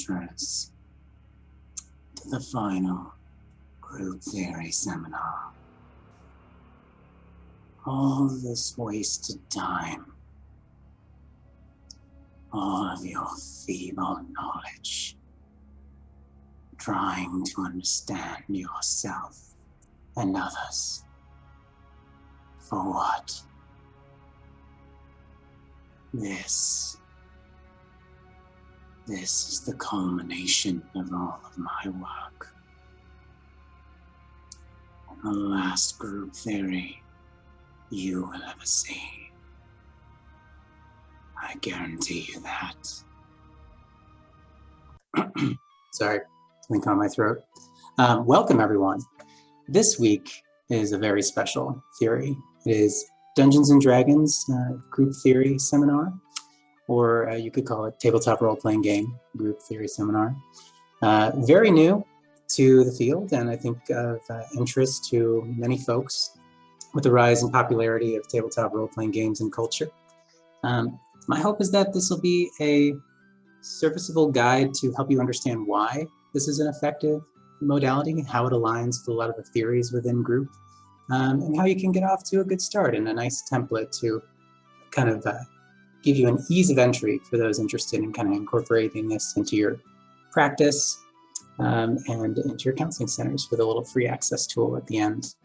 adventurers to the final group theory seminar. All this wasted time, all of your feeble knowledge, trying to understand yourself and others. For what? This is the culmination of all of my work. The last group theory you will ever see. I guarantee you that. Sorry, something caught my throat. Welcome, everyone. This week is a very special theory. It is Dungeons & Dragons Group Theory Seminar, or you could call it Tabletop Roleplaying Game Group Theory Seminar. Very new to the field, and I think of interest to many folks with the rise in popularity of tabletop role-playing games and culture. My hope is that this will be a serviceable guide to help you understand why this is an effective modality, how it aligns with a lot of the theories within group, and how you can get off to a good start and a nice template to kind of give you an ease of entry for those interested in kind of incorporating this into your practice and into your counseling centers with a little free access tool at the end.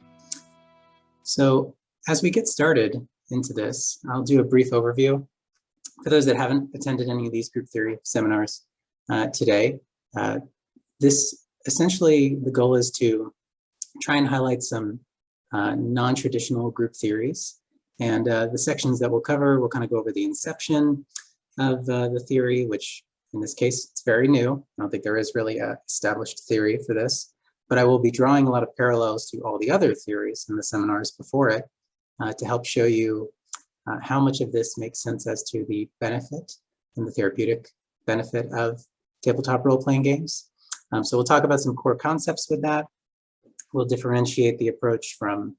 So as we get started into this, I'll do a brief overview. For those that haven't attended any of these group theory seminars today, this essentially, the goal is to try and highlight some non-traditional group theories. And the sections that we'll cover, we'll kind of go over the inception of the theory, which in this case, it's very new. I don't think there is really an established theory for this, but I will be drawing a lot of parallels to all the other theories in the seminars before it to help show you how much of this makes sense as to the benefit and the therapeutic benefit of tabletop role-playing games. So we'll talk about some core concepts with that. We'll differentiate the approach from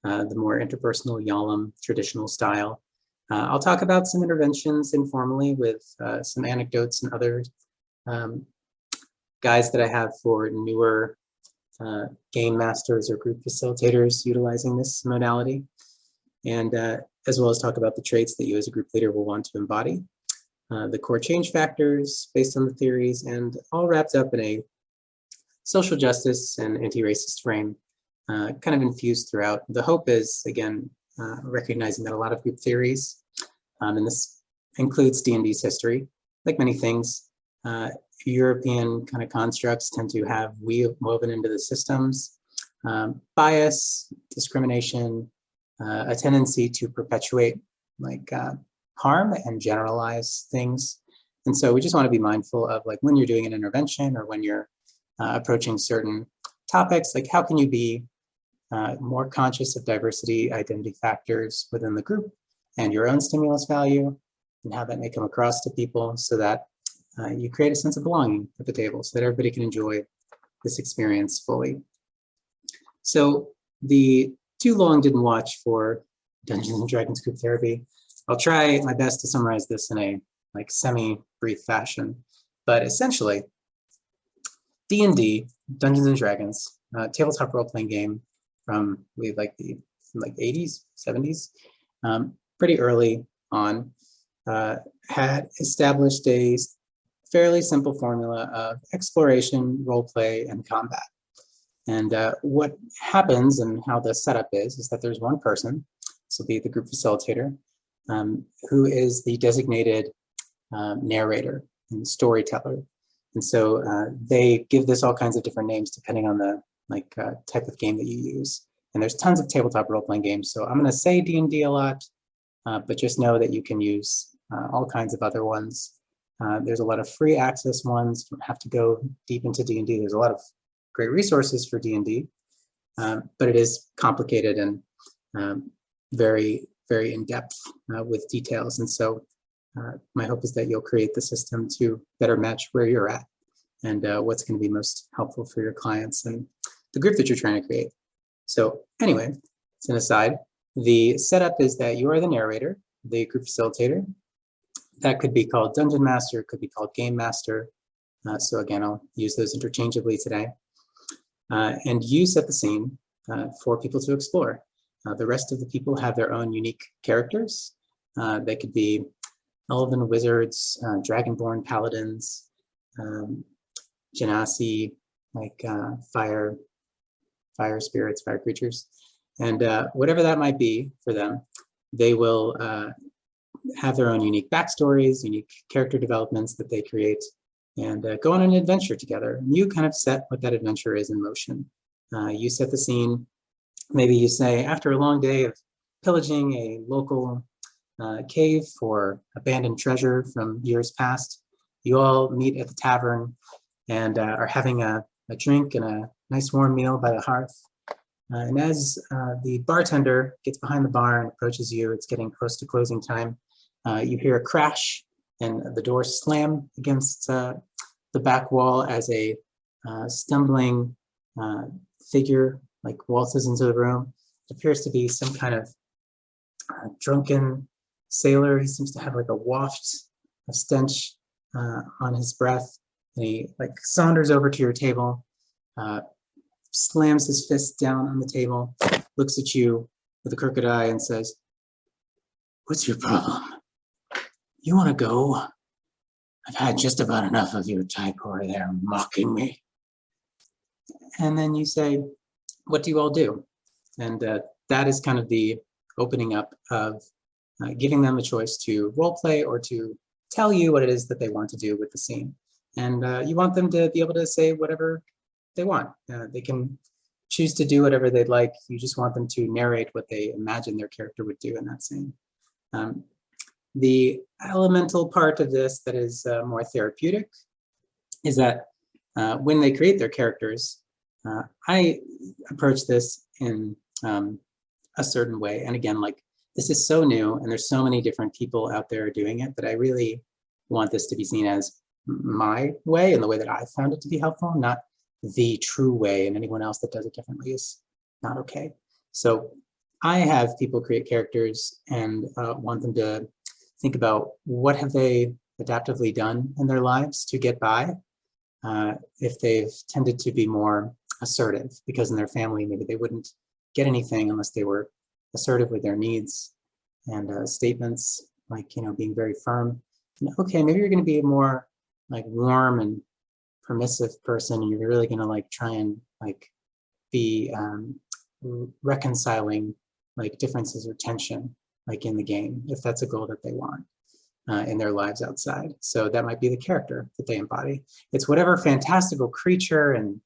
the more interpersonal Yalom traditional style. I'll talk about some interventions informally with some anecdotes and other guides that I have for newer game masters or group facilitators utilizing this modality. And as well as talk about the traits that you as a group leader will want to embody, the core change factors based on the theories, and all wrapped up in a social justice and anti-racist frame, kind of infused throughout. The hope is, again, recognizing that a lot of group theories, and this includes D&D's history, like many things, European kind of constructs tend to have woven into the systems, bias, discrimination, a tendency to perpetuate like harm and generalize things. And so we just want to be mindful of like when you're doing an intervention or when you're approaching certain topics, like how can you be more conscious of diversity identity factors within the group and your own stimulus value and how that may come across to people so that you create a sense of belonging at the table so that everybody can enjoy this experience fully. So the too long didn't watch for Dungeons & Dragons group therapy. I'll try my best to summarize this in a like semi-brief fashion, but essentially D&D, Dungeons & Dragons, tabletop role-playing game from the 80s, 70s, pretty early on, had established a fairly simple formula of exploration, role play, and combat. And what happens and how the setup is that there's one person, this will be the group facilitator, who is the designated narrator and storyteller. And so they give this all kinds of different names depending on the type of game that you use. And there's tons of tabletop role-playing games. So I'm going to say D&D a lot, but just know that you can use all kinds of other ones. There's a lot of free access ones. You don't have to go deep into D&D. There's a lot of great resources for D&D, but it is complicated and very, very in-depth with details. And so my hope is that you'll create the system to better match where you're at and what's going to be most helpful for your clients and the group that you're trying to create. So anyway, it's an aside. The setup is that you are the narrator, the group facilitator. That could be called Dungeon Master, could be called Game Master. So again, I'll use those interchangeably today. And you set the scene for people to explore. The rest of the people have their own unique characters. They could be elven wizards, dragonborn paladins, genasi, like fire spirits, fire creatures. And whatever that might be for them, they will have their own unique backstories, unique character developments that they create, and go on an adventure together. And you kind of set what that adventure is in motion. You set the scene. Maybe you say, after a long day of pillaging a local cave for abandoned treasure from years past, you all meet at the tavern and are having a drink and a nice warm meal by the hearth. And as the bartender gets behind the bar and approaches you, it's getting close to closing time, you hear a crash and the door slam against the back wall as a stumbling figure like waltzes into the room. It appears to be some kind of drunken sailor. He seems to have like a waft of stench on his breath. And he like saunters over to your table, slams his fist down on the table, looks at you with a crooked eye and says, "What's your problem? You want to go? I've had just about enough of your type over there mocking me." And then you say, "What do you all do?" And that is kind of the opening up of giving them a choice to role play or to tell you what it is that they want to do with the scene. And you want them to be able to say whatever they want. They can choose to do whatever they'd like. You just want them to narrate what they imagine their character would do in that scene. The elemental part of this that is more therapeutic is that when they create their characters, I approach this in a certain way. And again, like, this is so new and there's so many different people out there doing it that I really want this to be seen as my way and the way that I found it to be helpful, not the true way, and anyone else that does it differently is not okay. So I have people create characters and want them to think about what have they adaptively done in their lives to get by. If they've tended to be more assertive, because in their family maybe they wouldn't get anything unless they were assertive with their needs and statements, like, you know, being very firm. And, okay, maybe you're going to be a more like warm and permissive person, and you're really going to like try and like be reconciling like differences or tension like in the game, if that's a goal that they want in their lives outside. So that might be the character that they embody. It's whatever fantastical creature and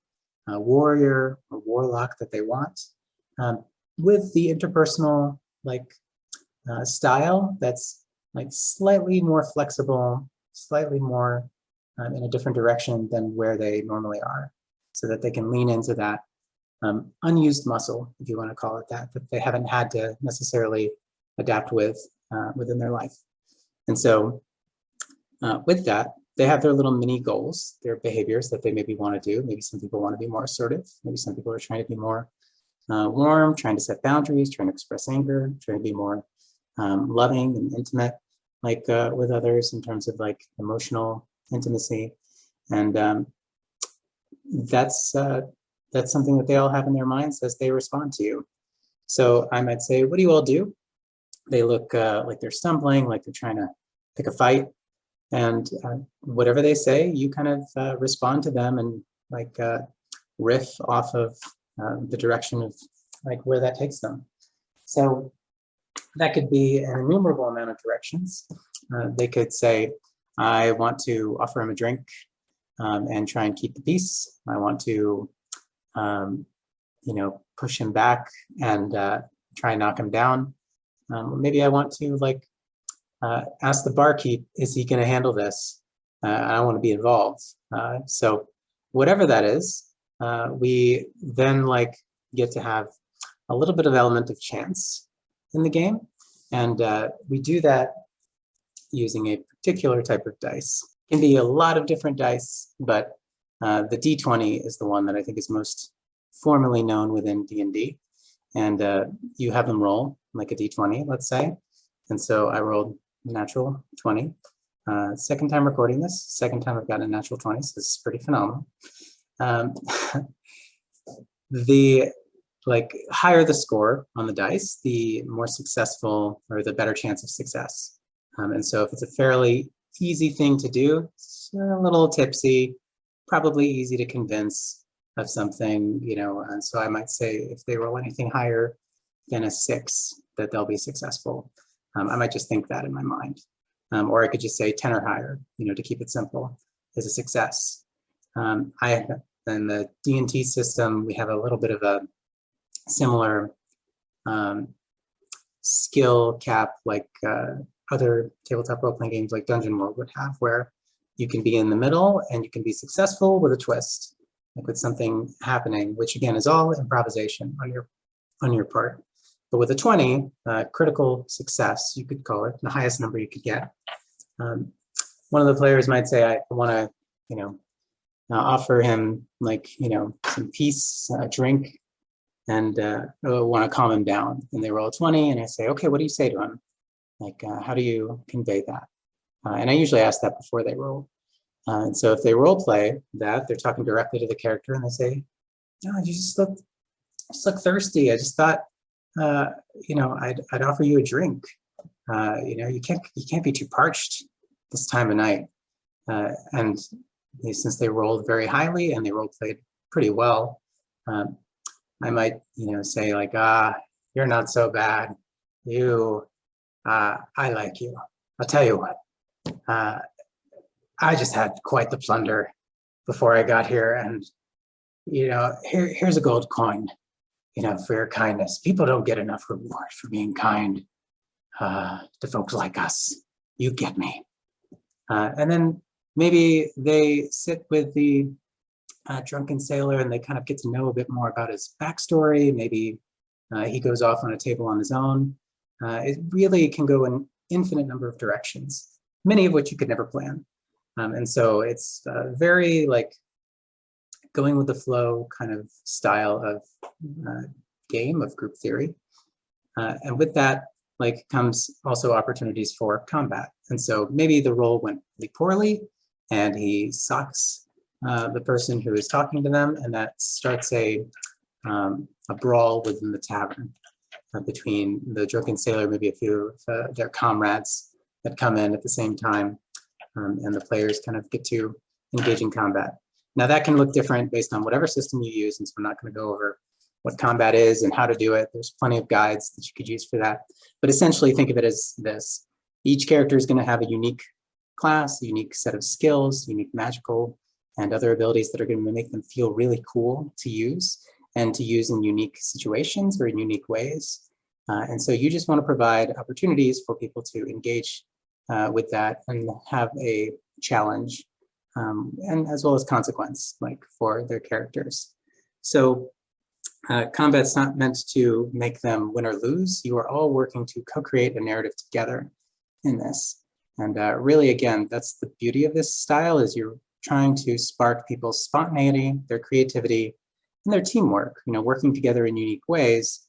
warrior or warlock that they want, with the interpersonal like style that's like slightly more flexible, slightly more in a different direction than where they normally are, so that they can lean into that unused muscle, if you want to call it that they haven't had to necessarily adapt with within their life. And so with that, they have their little mini goals, their behaviors that they maybe want to do. Maybe some people want to be more assertive. Maybe some people are trying to be more warm, trying to set boundaries, trying to express anger, trying to be more loving and intimate, like with others in terms of like emotional intimacy. And that's something that they all have in their minds as they respond to you. So I might say, what do you all do? They look like they're stumbling, like they're trying to pick a fight. And whatever they say, you kind of respond to them and like riff off of the direction of like where that takes them. So that could be an innumerable amount of directions. They could say, I want to offer him a drink and try and keep the peace. I want to, you know, push him back and try and knock him down. Maybe I want to like ask the barkeep, is he going to handle this? I want to be involved. So whatever that is, we then like get to have a little bit of element of chance in the game. And we do that using a particular type of dice. It can be a lot of different dice, but the D20 is the one that I think is most formally known within D&D. And you have them roll like a D20, let's say. And so I rolled natural 20. Second time recording this, second time I've gotten a natural 20, so this is pretty phenomenal. The higher the score on the dice, the more successful or the better chance of success. And so if it's a fairly easy thing to do, it's a little tipsy, probably easy to convince of something, and so I might say if they roll anything higher than a 6, that they'll be successful. I might just think that in my mind. Or I could just say 10 or higher, to keep it simple, is a success. In the D&T system, we have a little bit of a similar skill cap like other tabletop role-playing games like Dungeon World would have, where you can be in the middle and you can be successful with a twist, like with something happening, which again is all improvisation on your part. But with a 20, critical success, you could call it, the highest number you could get. One of the players might say, I want to, offer him some peace, a drink, and want to calm him down. And they roll a 20, and I say, okay, what do you say to him? How do you convey that? And I usually ask that before they roll. And so if they role play that, they're talking directly to the character, and they say, no, you just look thirsty. I just thought, I'd offer you a drink. You can't be too parched this time of night. And since they rolled very highly and they role played pretty well, I might, say you're not so bad. I like you. I'll tell you what. I just had quite the plunder before I got here, and here's a gold coin. For your kindness. People don't get enough reward for being kind to folks like us. You get me. And then maybe they sit with the drunken sailor and they kind of get to know a bit more about his backstory. Maybe he goes off on a table on his own. It really can go in infinite number of directions, many of which you could never plan. And so it's very going with the flow kind of style of game of group theory. And with that comes also opportunities for combat. And so maybe the roll went really poorly and he socks the person who is talking to them, and that starts a brawl within the tavern between the drunken sailor, maybe a few of their comrades that come in at the same time, and the players kind of get to engage in combat. Now that can look different based on whatever system you use, and so we're not going to go over what combat is and how to do it. There's plenty of guides that you could use for that. But essentially think of it as this. Each character is going to have a unique class, a unique set of skills, unique magical and other abilities that are going to make them feel really cool to use and to use in unique situations or in unique ways. And so you just want to provide opportunities for people to engage with that and have a challenge. And as well as consequence, for their characters. So combat's not meant to make them win or lose. You are all working to co-create a narrative together in this. And really, again, that's the beauty of this style, is you're trying to spark people's spontaneity, their creativity, and their teamwork, working together in unique ways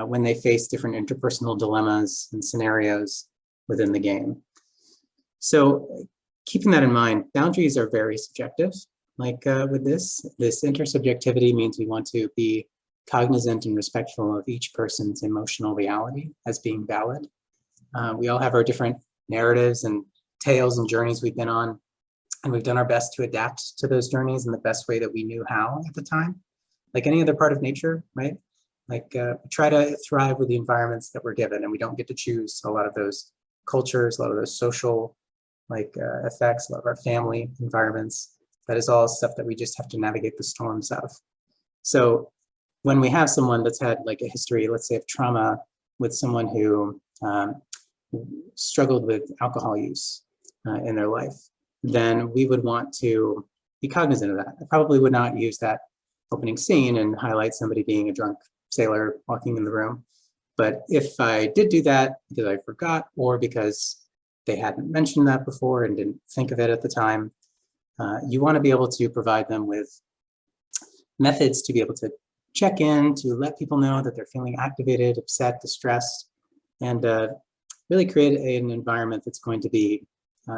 when they face different interpersonal dilemmas and scenarios within the game. So keeping that in mind, boundaries are very subjective. With this intersubjectivity means we want to be cognizant and respectful of each person's emotional reality as being valid. We all have our different narratives and tales and journeys we've been on, and we've done our best to adapt to those journeys in the best way that we knew how at the time. Like any other part of nature, right? We try to thrive with the environments that we're given, and we don't get to choose a lot of those cultures, a lot of those social effects, a lot of our family environments. That is all stuff that we just have to navigate the storms of. So when we have someone that's had a history, let's say, of trauma with someone who struggled with alcohol use in their life, then we would want to be cognizant of that. I probably would not use that opening scene and highlight somebody being a drunk sailor walking in the room. But if I did do that because I forgot, or because they hadn't mentioned that before and didn't think of it at the time, you want to be able to provide them with methods to be able to check in, to let people know that they're feeling activated, upset, distressed, and really create an environment that's going to be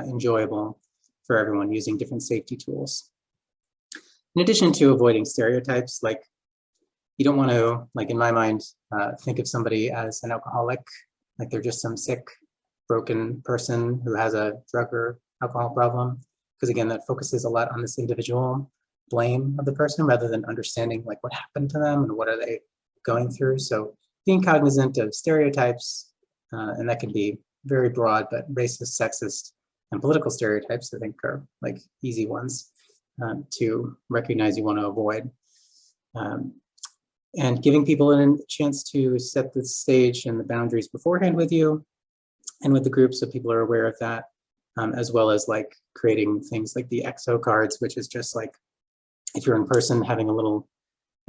enjoyable for everyone using different safety tools. In addition to avoiding stereotypes, like you don't want to, like in my mind, think of somebody as an alcoholic, like they're just some sick, broken person who has a drug or alcohol problem. Because again, that focuses a lot on this individual blame of the person rather than understanding like what happened to them and what are they going through. So being cognizant of stereotypes, and that can be very broad, but racist, sexist, and political stereotypes, I think, are like easy ones to recognize you want to avoid. And giving people a chance to set the stage and the boundaries beforehand with you and with the group so people are aware of that, as well as like creating things like the XO cards, which is just like if you're in person, having a little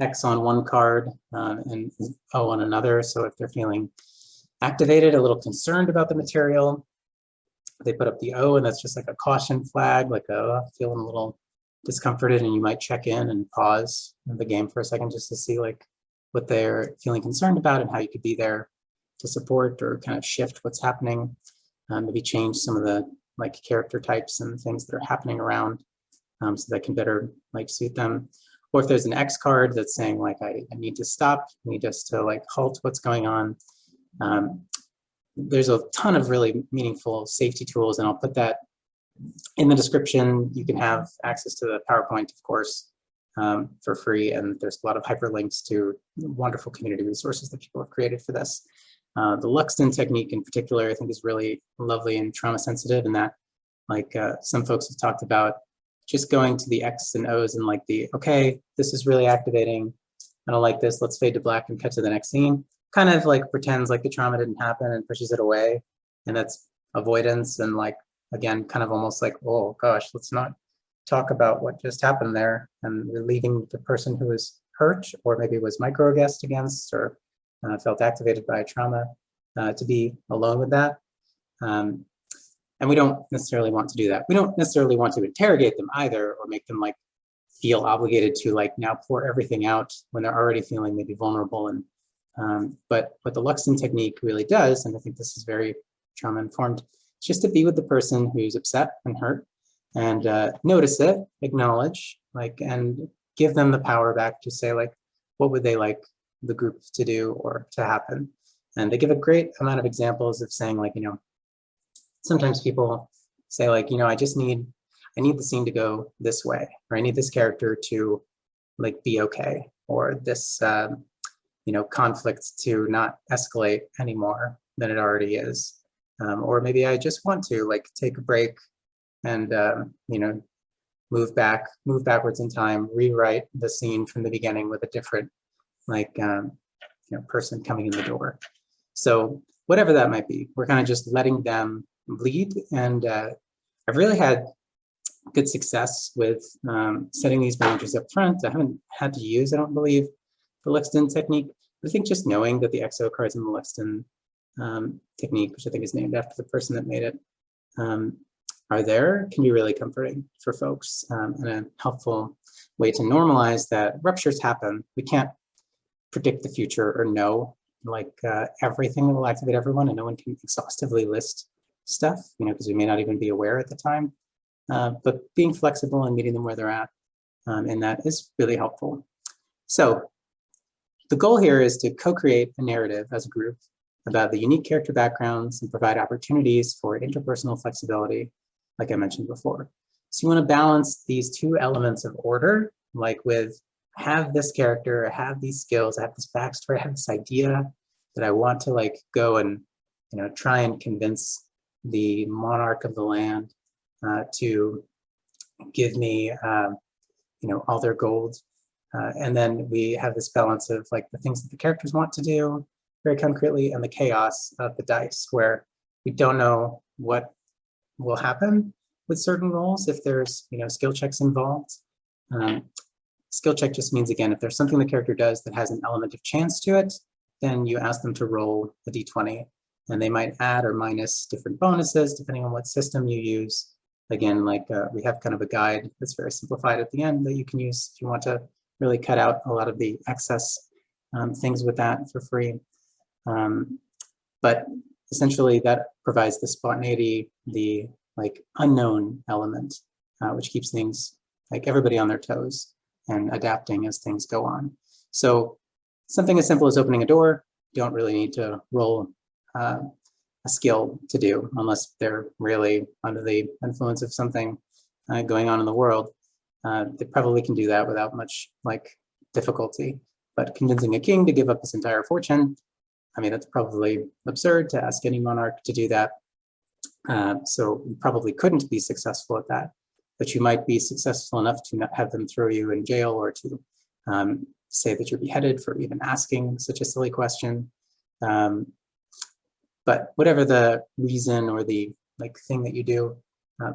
X on one card and O on another. So if they're feeling activated, a little concerned about the material, they put up the O, and that's just like a caution flag, like feeling a little discomforted, and you might check in and pause the game for a second just to see like what they're feeling concerned about and how you could be there to support or kind of shift what's happening, maybe change some of the like character types and things that are happening around so that can better like suit them. Or if there's an X card that's saying like, I need to stop, I need us to like halt what's going on. There's a ton of really meaningful safety tools, and I'll put that in the description. You can have access to the PowerPoint, of course, for free, and there's a lot of hyperlinks to wonderful community resources that people have created for this. The Luxtan Technique in particular, I think, is really lovely and trauma sensitive, in that like some folks have talked about just going to the X and O's and like okay, this is really activating, I don't like this, let's fade to black and cut to the next scene. Kind of like pretends like the trauma didn't happen and pushes it away. And that's avoidance, and like, again, kind of almost like, oh gosh, let's not talk about what just happened there, and relieving the person who was hurt or maybe was microaggressed against or felt activated by a trauma to be alone with that. And we don't necessarily want to do that. We don't necessarily want to interrogate them either, or make them like feel obligated to like now pour everything out when they're already feeling maybe vulnerable. And but what the Luxon technique really does, and I think this is very trauma informed, is just to be with the person who's upset and hurt, and notice it, acknowledge, like, and give them the power back to say like, what would they like the group to do or to happen? And they give a great amount of examples of saying like, sometimes people say like, I need the scene to go this way, or I need this character to like be okay, or this conflict to not escalate any more than it already is. Or maybe I just want to like take a break and move backwards in time, rewrite the scene from the beginning with a different like person coming in the door. So whatever that might be, we're kind of just letting them lead. And I've really had good success with setting these boundaries up front. I haven't had to use, I don't believe, the Luxtan technique. But I think just knowing that the XO cards in the Luxtan technique, which I think is named after the person that made it, are there, can be really comforting for folks, and a helpful way to normalize that ruptures happen. We can't predict the future or know like everything that will activate everyone, and no one can exhaustively list stuff, because we may not even be aware at the time. But being flexible and meeting them where they're at, and that is really helpful. So the goal here is to co-create a narrative as a group about the unique character backgrounds and provide opportunities for interpersonal flexibility, like I mentioned before. So you want to balance these two elements of order, like with I have this character, I have these skills, I have this backstory, I have this idea that I want to like go and try and convince the monarch of the land to give me all their gold. And then we have this balance of like the things that the characters want to do very concretely, and the chaos of the dice, where we don't know what will happen with certain roles if there's skill checks involved. Skill check just means, again, if there's something the character does that has an element of chance to it, then you ask them to roll a d20, and they might add or minus different bonuses depending on what system you use. Again, like we have kind of a guide that's very simplified at the end that you can use if you want to really cut out a lot of the excess things with that for free. But essentially that provides the spontaneity, the like unknown element, which keeps things like everybody on their toes and adapting as things go on. So something as simple as opening a door, you don't really need to roll a skill to do unless they're really under the influence of something going on in the world. They probably can do that without much like difficulty. But convincing a king to give up his entire fortune, I mean, that's probably absurd to ask any monarch to do that. So you probably couldn't be successful at that, but you might be successful enough to not have them throw you in jail or to say that you're beheaded for even asking such a silly question. But whatever the reason or the like thing that you do,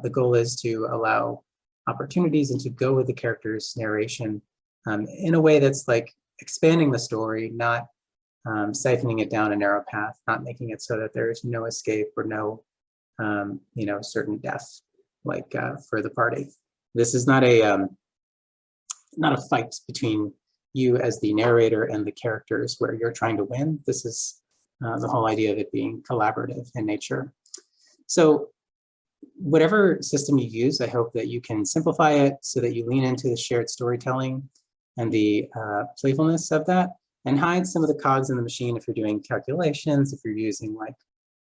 the goal is to allow opportunities and to go with the character's narration in a way that's like expanding the story, not siphoning it down a narrow path, not making it so that there's no escape or no certain death like for the party. This is not a fight between you as the narrator and the characters where you're trying to win. This is the whole idea of it being collaborative in nature. So whatever system you use, I hope that you can simplify it so that you lean into the shared storytelling and the playfulness of that, and hide some of the cogs in the machine if you're doing calculations, if you're using like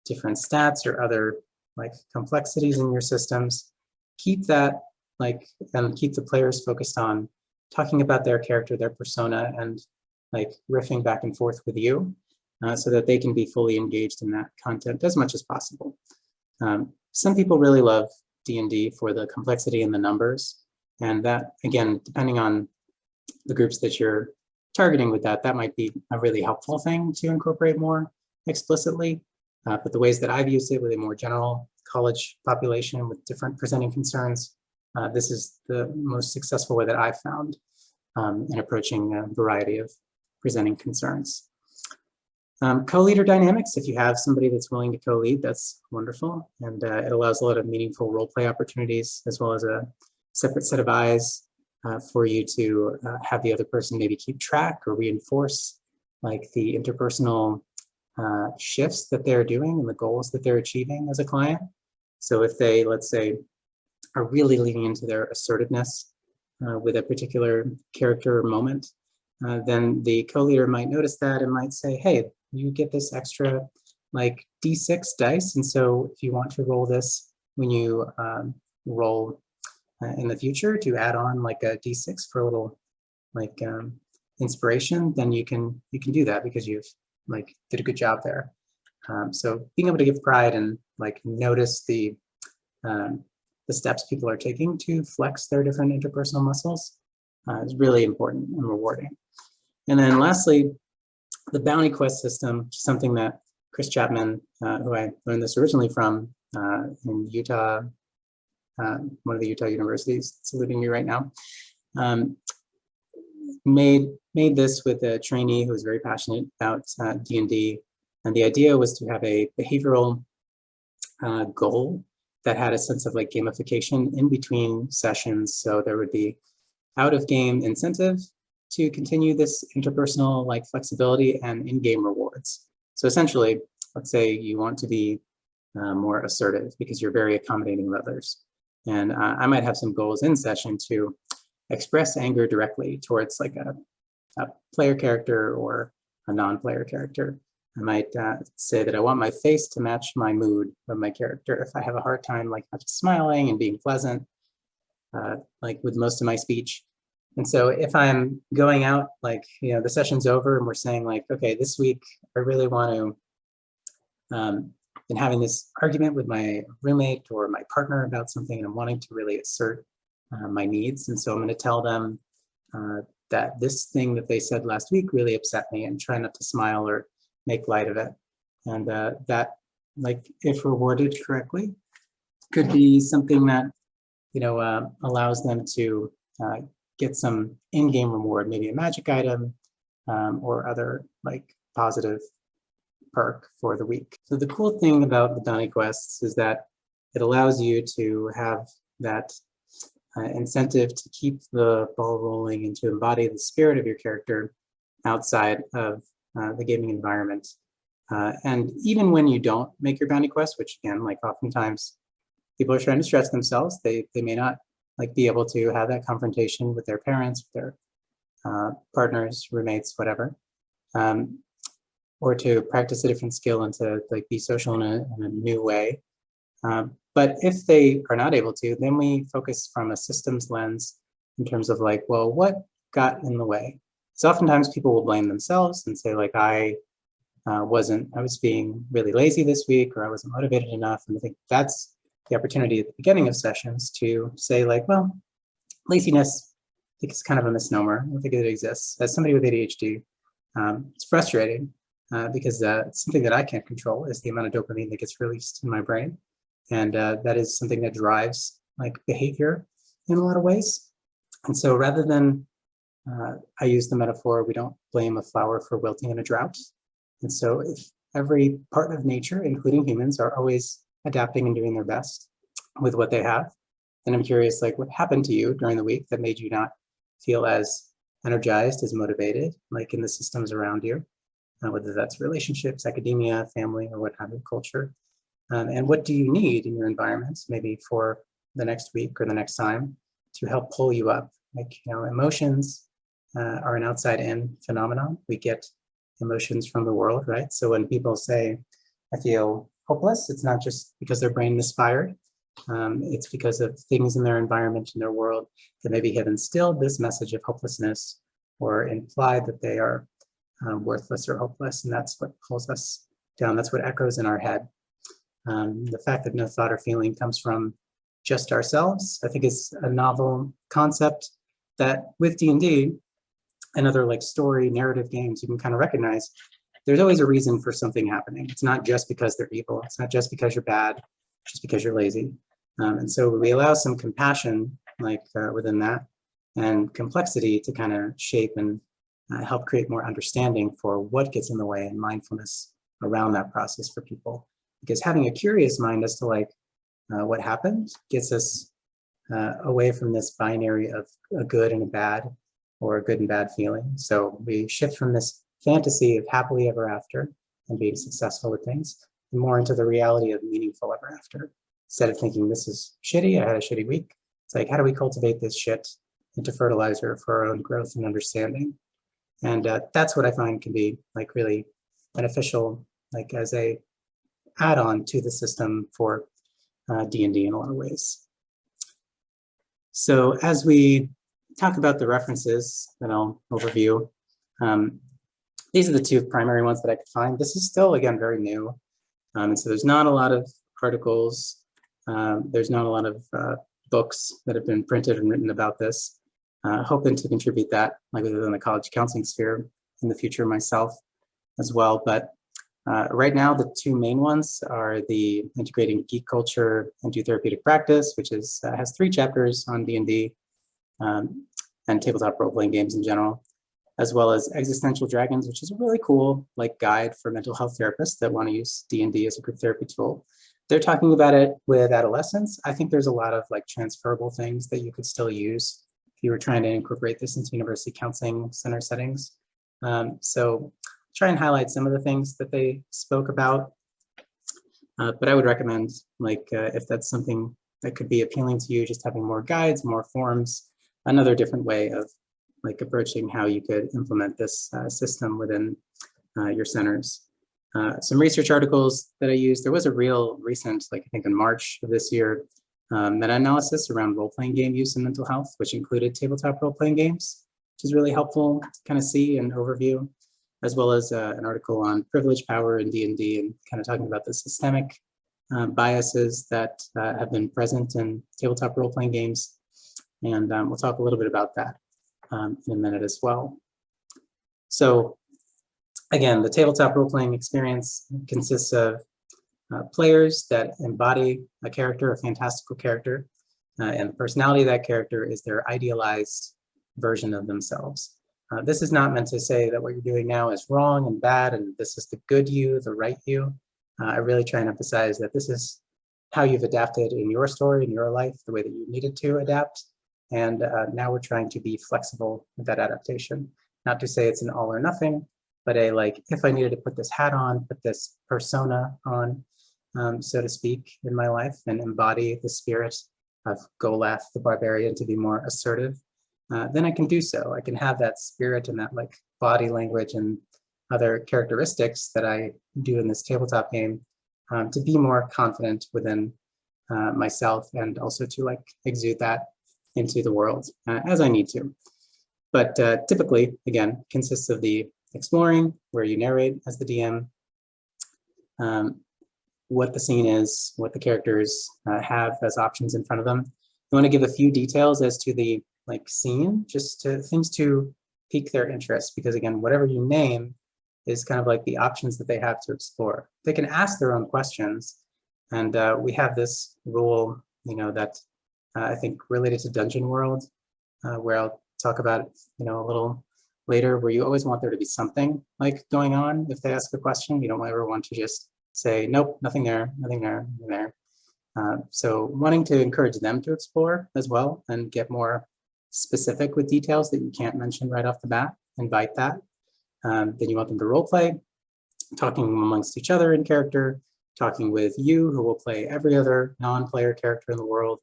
different stats or other like complexities in your systems. Keep that like, and keep the players focused on talking about their character, their persona, and like riffing back and forth with you so that they can be fully engaged in that content as much as possible. Some people really love D&D for the complexity and the numbers. And that, again, depending on the groups that you're targeting with that, that might be a really helpful thing to incorporate more explicitly. But the ways that I've used it with a more general college population with different presenting concerns, this is the most successful way that I've found in approaching a variety of presenting concerns. Co-leader dynamics, if you have somebody that's willing to co-lead, that's wonderful. And it allows a lot of meaningful role play opportunities, as well as a separate set of eyes for you to have the other person maybe keep track or reinforce like the interpersonal shifts that they're doing and the goals that they're achieving as a client. So if they, let's say, are really leaning into their assertiveness with a particular character or moment, then the co-leader might notice that and might say, hey, you get this extra like D6 dice. And so if you want to roll this when you roll in the future to add on like a D6 for a little like inspiration, then you can do that because you've like did a good job there. So being able to give pride and like notice the steps people are taking to flex their different interpersonal muscles is really important and rewarding. And then lastly, the bounty quest system, something that Chris Chapman, who I learned this originally from in Utah, one of the Utah universities saluting me right now, made this with a trainee who was very passionate about D&D. And the idea was to have a behavioral goal that had a sense of like gamification in between sessions. So there would be out of game incentive to continue this interpersonal like flexibility and in-game rewards. So essentially, let's say you want to be more assertive because you're very accommodating with others. And I might have some goals in session to express anger directly towards like a player character or a non-player character. I might say that I want my face to match my mood of my character. If I have a hard time like not just smiling and being pleasant, like with most of my speech. And so if I'm going out, like, you know, the session's over and we're saying like, okay, this week I really want to, been having this argument with my roommate or my partner about something and I'm wanting to really assert my needs. And so I'm going to tell them that this thing that they said last week really upset me and try not to smile or make light of it. And that, like, if rewarded correctly, could be something that, you know, allows them to get some in-game reward, maybe a magic item or other like positive perk for the week. So the cool thing about the bounty quests is that it allows you to have that incentive to keep the ball rolling and to embody the spirit of your character outside of the gaming environment. And even when you don't make your bounty quest, which again, like oftentimes people are trying to stretch themselves. They may not like be able to have that confrontation with their parents, with their partners, roommates, whatever, or to practice a different skill and to like be social in a new way. But if they are not able to, then we focus from a systems lens in terms of like, well, what got in the way? So oftentimes people will blame themselves and say like, I was being really lazy this week, or I wasn't motivated enough. And I think that's the opportunity at the beginning of sessions to say like, well, laziness, I think it's kind of a misnomer. I don't think it exists. As somebody with ADHD, it's frustrating because something that I can't control is the amount of dopamine that gets released in my brain. And that is something that drives like behavior in a lot of ways. And so rather than, I use the metaphor, we don't blame a flower for wilting in a drought. And so if every part of nature, including humans, are always adapting and doing their best with what they have, then I'm curious, like what happened to you during the week that made you not feel as energized, as motivated, like in the systems around you, whether that's relationships, academia, family, or what have you, culture. And what do you need in your environment, maybe for the next week or the next time, to help pull you up? Like, emotions are an outside-in phenomenon. We get emotions from the world, right? So when people say, I feel hopeless, it's not just because their brain misfired. It's because of things in their environment, in their world, that maybe have instilled this message of hopelessness or implied that they are worthless or hopeless. And that's what pulls us down. That's what echoes in our head. The fact that no thought or feeling comes from just ourselves, I think is a novel concept that with D&D and other like story narrative games, you can kind of recognize there's always a reason for something happening. It's not just because they're evil. It's not just because you're bad, just because you're lazy. And so we allow some compassion like within that and complexity to kind of shape and help create more understanding for what gets in the way and mindfulness around that process for people. Because having a curious mind as to like what happened gets us away from this binary of a good and a bad, or a good and bad feeling. So we shift from this fantasy of happily ever after and being successful with things, and more into the reality of meaningful ever after. Instead of thinking this is shitty, I had a shitty week, it's like, how do we cultivate this shit into fertilizer for our own growth and understanding? And that's what I find can be like really beneficial, like as a add-on to the system for D&D in a lot of ways. So as we talk about the references that I'll overview, these are the two primary ones that I could find. This is still, again, very new. And so there's not a lot of articles. There's not a lot of books that have been printed and written about this. Hoping to contribute that, like within the college counseling sphere in the future myself as well. But right now, the two main ones are the Integrating Geek Culture into Therapeutic Practice, which is has 3 chapters on D&D and tabletop role-playing games in general, as well as Existential Dragons, which is a really cool like guide for mental health therapists that want to use D&D as a group therapy tool. They're talking about it with adolescents. I think there's a lot of like transferable things that you could still use if you were trying to incorporate this into university counseling center settings. So try and highlight some of the things that they spoke about. But I would recommend, like, if that's something that could be appealing to you, just having more guides, more forms, another different way of like approaching how you could implement this system within your centers. Some research articles that I used, there was a real recent, like I think in March of this year, meta-analysis around role-playing game use in mental health, which included tabletop role-playing games, which is really helpful to kind of see an overview, as well as an article on privilege, power, and D&D, and kind of talking about the systemic biases that have been present in tabletop role-playing games. And we'll talk a little bit about that in a minute as well. So again, the tabletop role-playing experience consists of players that embody a character, a fantastical character, and the personality of that character is their idealized version of themselves. This is not meant to say that what you're doing now is wrong and bad, and this is the good you, the right you. I really try and emphasize that this is how you've adapted in your story, in your life, the way that you needed to adapt. And now we're trying to be flexible with that adaptation. Not to say it's an all or nothing, but a like, if I needed to put this hat on, put this persona on, so to speak, in my life and embody the spirit of Goleth, the barbarian, to be more assertive, then I can do so. I can have that spirit and that like body language and other characteristics that I do in this tabletop game to be more confident within myself, and also to like exude that into the world as I need to. But typically, again, consists of the exploring, where you narrate as the DM, what the scene is, what the characters have as options in front of them. I want to give a few details as to the like scene, just to things to pique their interest, because again, whatever you name is kind of like the options that they have to explore. They can ask their own questions, and we have this rule, that I think related to Dungeon World, where I'll talk about it, a little later, where you always want there to be something like going on if they ask a question. You don't ever want to just say, nope, nothing there, nothing there, nothing there. So wanting to encourage them to explore as well and get more specific with details that you can't mention right off the bat, invite that. Then you want them to role play, talking amongst each other in character, talking with you, who will play every other non-player character in the world,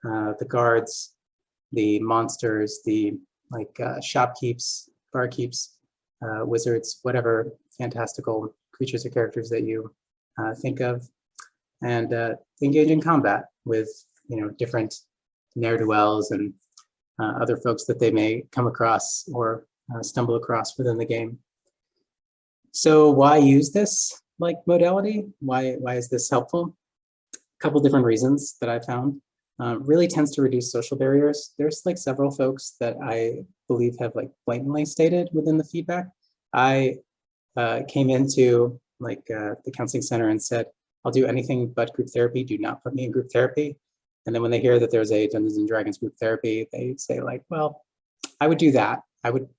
the guards, the monsters, the shopkeeps, barkeeps, wizards, whatever fantastical creatures or characters that you think of, and engage in combat with different ne'er-do-wells and other folks that they may come across or stumble across within the game. So why use this like modality? Why is this helpful? A couple different reasons that I found. Really tends to reduce social barriers. There's like several folks that I believe have like blatantly stated within the feedback. I came into the counseling center and said, I'll do anything but group therapy. Do not put me in group therapy. And then when they hear that there's a Dungeons and Dragons group therapy, they say like, well, I would do that. I would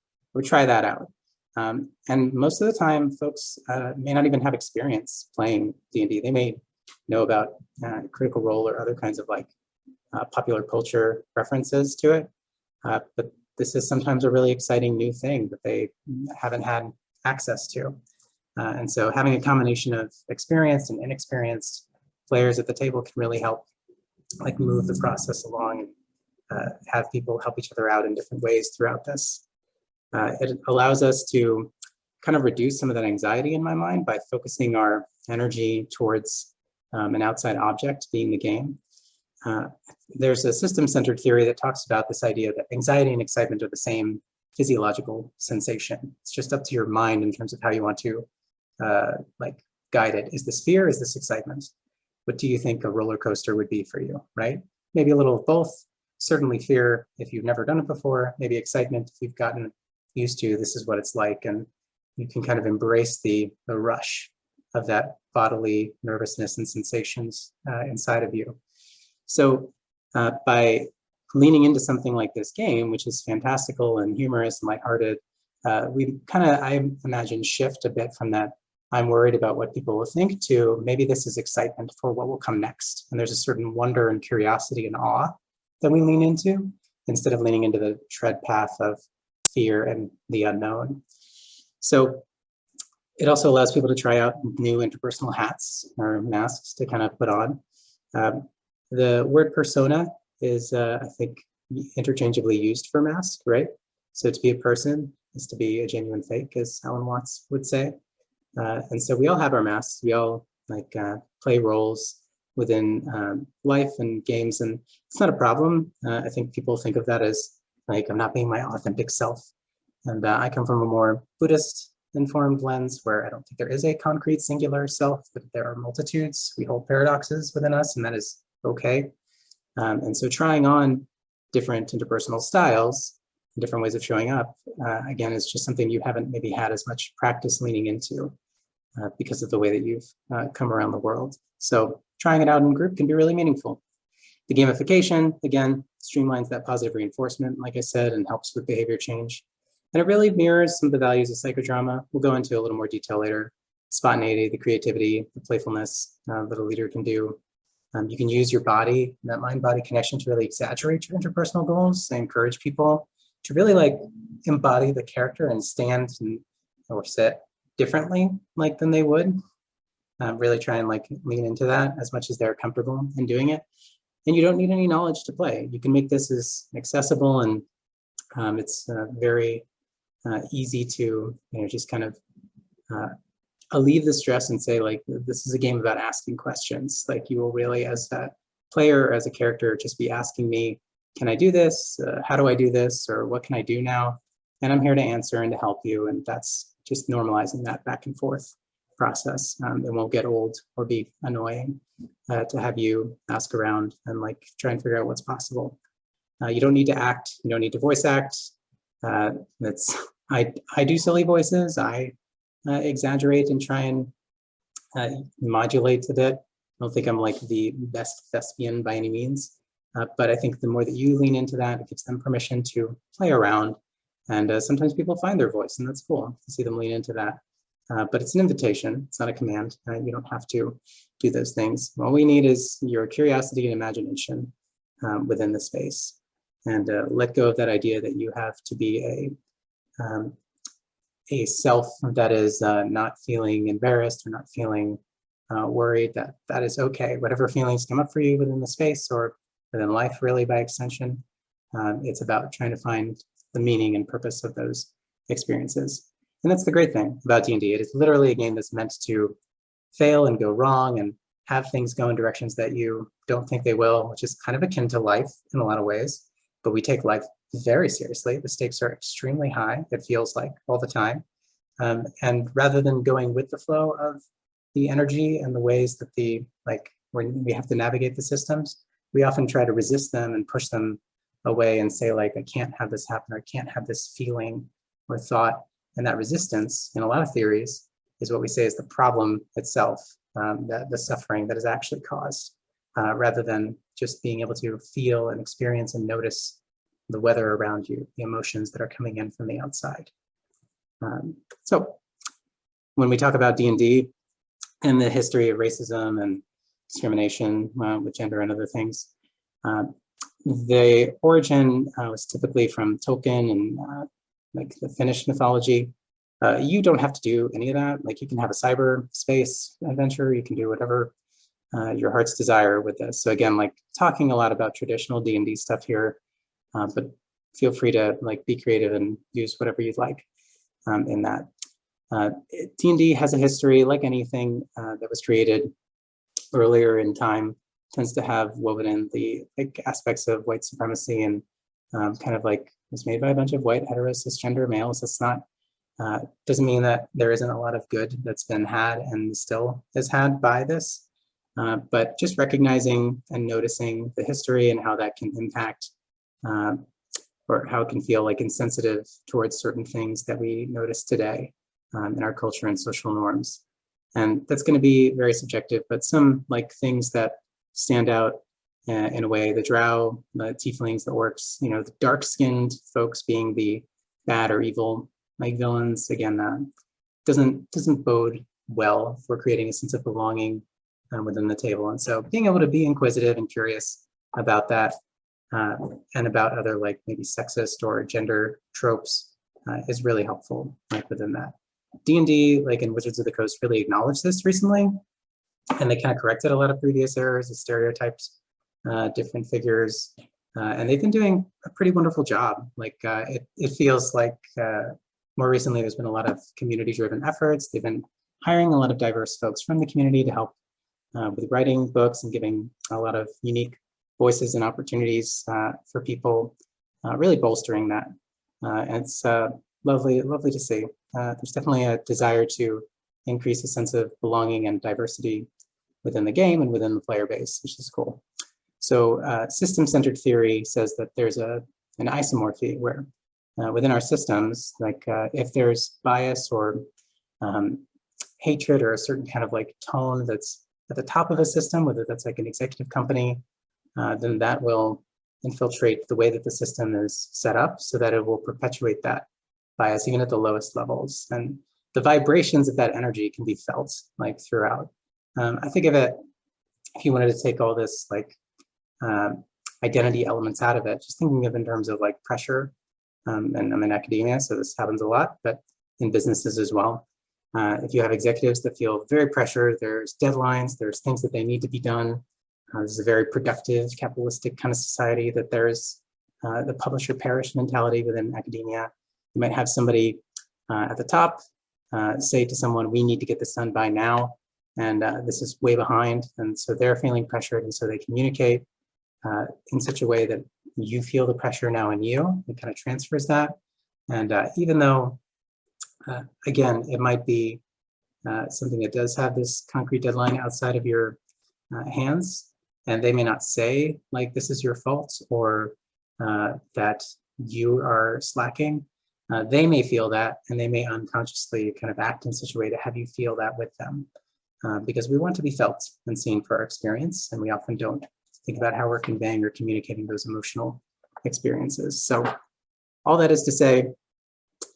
try that out. And most of the time, folks may not even have experience playing D&D. They may know about Critical Role or other kinds of popular culture references to it. But this is sometimes a really exciting new thing that they haven't had access to. And so having a combination of experienced and inexperienced players at the table can really help move the process along and have people help each other out in different ways throughout this. It allows us to kind of reduce some of that anxiety in my mind by focusing our energy towards an outside object being the game. There's a system-centered theory that talks about this idea that anxiety and excitement are the same physiological sensation. It's just up to your mind in terms of how you want to guide it. Is this fear? Is this excitement? What do you think a roller coaster would be for you, right? Maybe a little of both. Certainly fear if you've never done it before, maybe excitement if you've gotten used to this is what it's like, and you can kind of embrace the rush of that bodily nervousness and sensations inside of you. So by leaning into something like this game, which is fantastical and humorous and lighthearted, we kind of, I imagine, shift a bit from that I'm worried about what people will think to maybe this is excitement for what will come next. And there's a certain wonder and curiosity and awe that we lean into instead of leaning into the tread path of fear and the unknown. So it also allows people to try out new interpersonal hats or masks to kind of put on. The word persona is, I think, interchangeably used for mask, right? So to be a person is to be a genuine fake, as Alan Watts would say. And so we all have our masks. We all play roles within life and games, and it's not a problem. I think people think of that as I'm not being my authentic self. And I come from a more Buddhist informed lens where I don't think there is a concrete singular self, but there are multitudes. We hold paradoxes within us, and that is okay. And so trying on different interpersonal styles, different ways of showing up, again, is just something you haven't maybe had as much practice leaning into because of the way that you've come around the world. So trying it out in group can be really meaningful. The gamification, again, streamlines that positive reinforcement, like I said, and helps with behavior change. And it really mirrors some of the values of psychodrama. We'll go into a little more detail later. Spontaneity, the creativity, the playfulness that a leader can do. You can use your body, that mind-body connection, to really exaggerate your interpersonal goals and encourage people to really embody the character and stand or sit differently than they would. really try and like lean into that as much as they're comfortable in doing it. And you don't need any knowledge to play. You can make this as accessible, and it's very easy to just kind of alleviate the stress and say, like, this is a game about asking questions. Like, you will really, as a player or as a character, just be asking me, can I do this? How do I do this? Or what can I do now? And I'm here to answer and to help you. And that's just normalizing that back and forth process. It won't get old or be annoying to have you ask around and like try and figure out what's possible. You don't need to act. You don't need to voice act. I do silly voices. I exaggerate and try and modulate a bit. I don't think I'm like the best thespian by any means, but I think the more that you lean into that, it gives them permission to play around. And sometimes people find their voice, and that's cool to see them lean into that. But it's an invitation. It's not a command. You don't have to do those things. All we need is your curiosity and imagination within the space, and let go of that idea that you have to be a self that is not feeling embarrassed or not feeling worried. That is okay. Whatever feelings come up for you within the space or within life, really, by extension, it's about trying to find the meaning and purpose of those experiences. And that's the great thing about D&D. It is literally a game that's meant to fail and go wrong and have things go in directions that you don't think they will, which is kind of akin to life in a lot of ways. But we take life very seriously. The stakes are extremely high, it feels like, all the time. And rather than going with the flow of the energy and the ways that when we have to navigate the systems, we often try to resist them and push them away and say, like, I can't have this happen, or I can't have this feeling or thought. And that resistance, in a lot of theories, is what we say is the problem itself, the suffering that is actually caused, rather than just being able to feel and experience and notice the weather around you, the emotions that are coming in from the outside. So when we talk about D&D and the history of racism and discrimination with gender and other things, the origin was typically from Tolkien and like the Finnish mythology. You don't have to do any of that. Like, you can have a cyber space adventure. You can do whatever your heart's desire with this. So again, like, talking a lot about traditional D&D stuff here, but feel free to like be creative and use whatever you'd like in that. D&D has a history, like anything that was created earlier in time, tends to have woven in the like aspects of white supremacy and kind of like was made by a bunch of white hetero cisgender males. It's not doesn't mean that there isn't a lot of good that's been had and still is had by this, but just recognizing and noticing the history and how that can impact or how it can feel like insensitive towards certain things that we notice today in our culture and social norms. And that's going to be very subjective, but some like things that stand out in a way: the drow, the tieflings, the orcs, the dark-skinned folks being the bad or evil like villains. Again, doesn't bode well for creating a sense of belonging within the table. And so being able to be inquisitive and curious about that and about other like maybe sexist or gender tropes is really helpful like within that. D&D, like in Wizards of the Coast, really acknowledged this recently, and they kind of corrected a lot of previous errors and stereotyped different figures, and they've been doing a pretty wonderful job. Like it feels like more recently there's been a lot of community-driven efforts. They've been hiring a lot of diverse folks from the community to help with writing books and giving a lot of unique voices and opportunities for people, really bolstering that. And it's lovely to see. There's definitely a desire to increase a sense of belonging and diversity within the game and within the player base, which is cool. So system-centered theory says that there's an isomorphy where within our systems, like if there's bias or hatred or a certain kind of like tone that's at the top of a system, whether that's like an executive company, then that will infiltrate the way that the system is set up so that it will perpetuate that bias even at the lowest levels. And the vibrations of that energy can be felt like throughout. I think of it, if you wanted to take all this like identity elements out of it, just thinking of it in terms of like pressure, and I'm in academia, so this happens a lot, but in businesses as well. If you have executives that feel very pressured, there's deadlines, there's things that they need to be done. This is a very productive, capitalistic kind of society that there's the publisher perish mentality within academia. You might have somebody at the top say to someone, we need to get this done by now, and this is way behind. And so they're feeling pressured, and so they communicate in such a way that you feel the pressure now in you. It kind of transfers that. And even though, again, it might be something that does have this concrete deadline outside of your hands, and they may not say like this is your fault or that you are slacking. They may feel that, and they may unconsciously kind of act in such a way to have you feel that with them, because we want to be felt and seen for our experience, and we often don't think about how we're conveying or communicating those emotional experiences. So all that is to say,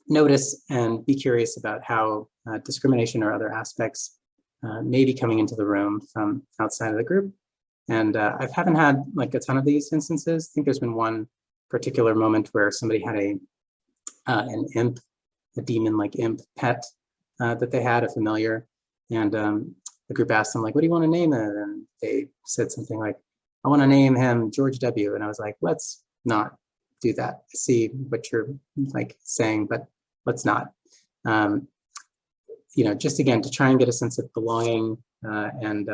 notice and be curious about how discrimination or other aspects may be coming into the room from outside of the group. And I haven't had like a ton of these instances. I think there's been one particular moment where somebody had an imp, a demon-like imp pet that they had, a familiar. And the group asked them, like, what do you want to name it? And they said something like, I want to name him George W. And I was like, let's not do that. I see what you're like saying, but let's not. You know, just again, to try and get a sense of belonging and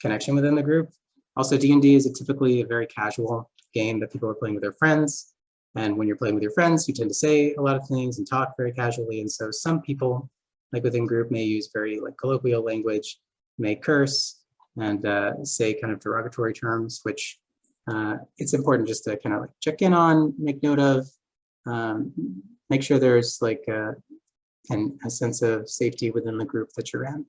connection within the group. Also, D&D is typically a very casual game that people are playing with their friends. And when you're playing with your friends, you tend to say a lot of things and talk very casually. And so some people, like within group, may use very like colloquial language, may curse, and say kind of derogatory terms, which it's important just to kind of like check in on, make note of, make sure there's like a sense of safety within the group that you're in.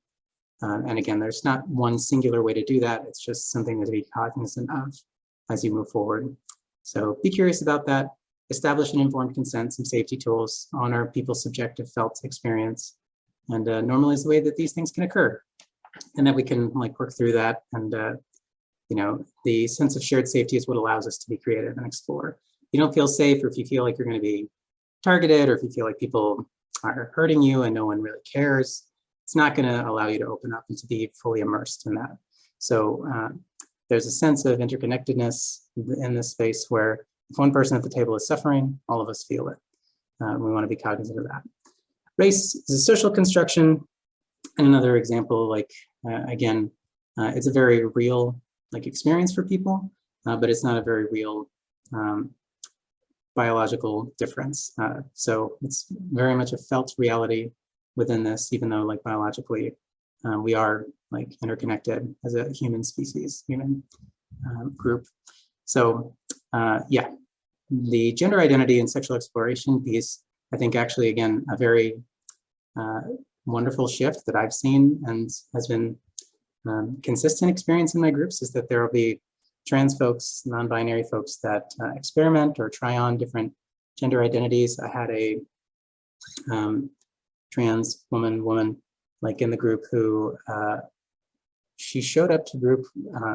And again, there's not one singular way to do that. It's just something to be cognizant of as you move forward. So be curious about that. Establish an informed consent, some safety tools, honor people's subjective felt experience, and normalize the way that these things can occur, and that we can like work through that. And you know, the sense of shared safety is what allows us to be creative and explore. You don't feel safe, or if you feel like you're going to be targeted, or if you feel like people are hurting you and no one really cares, it's not going to allow you to open up and to be fully immersed in that. So there's a sense of interconnectedness in this space where if one person at the table is suffering, all of us feel it. We want to be cognizant of that. Race is a social construction. And another example, like, again, it's a very real like experience for people, but it's not a very real biological difference. So it's very much a felt reality within this, even though like biologically, we are like interconnected as a human species, human group. So yeah, the gender identity and sexual exploration piece, I think actually, again, a very wonderful shift that I've seen and has been consistent experience in my groups is that there will be trans folks, non-binary folks that experiment or try on different gender identities. I had a trans woman like in the group who she showed up to group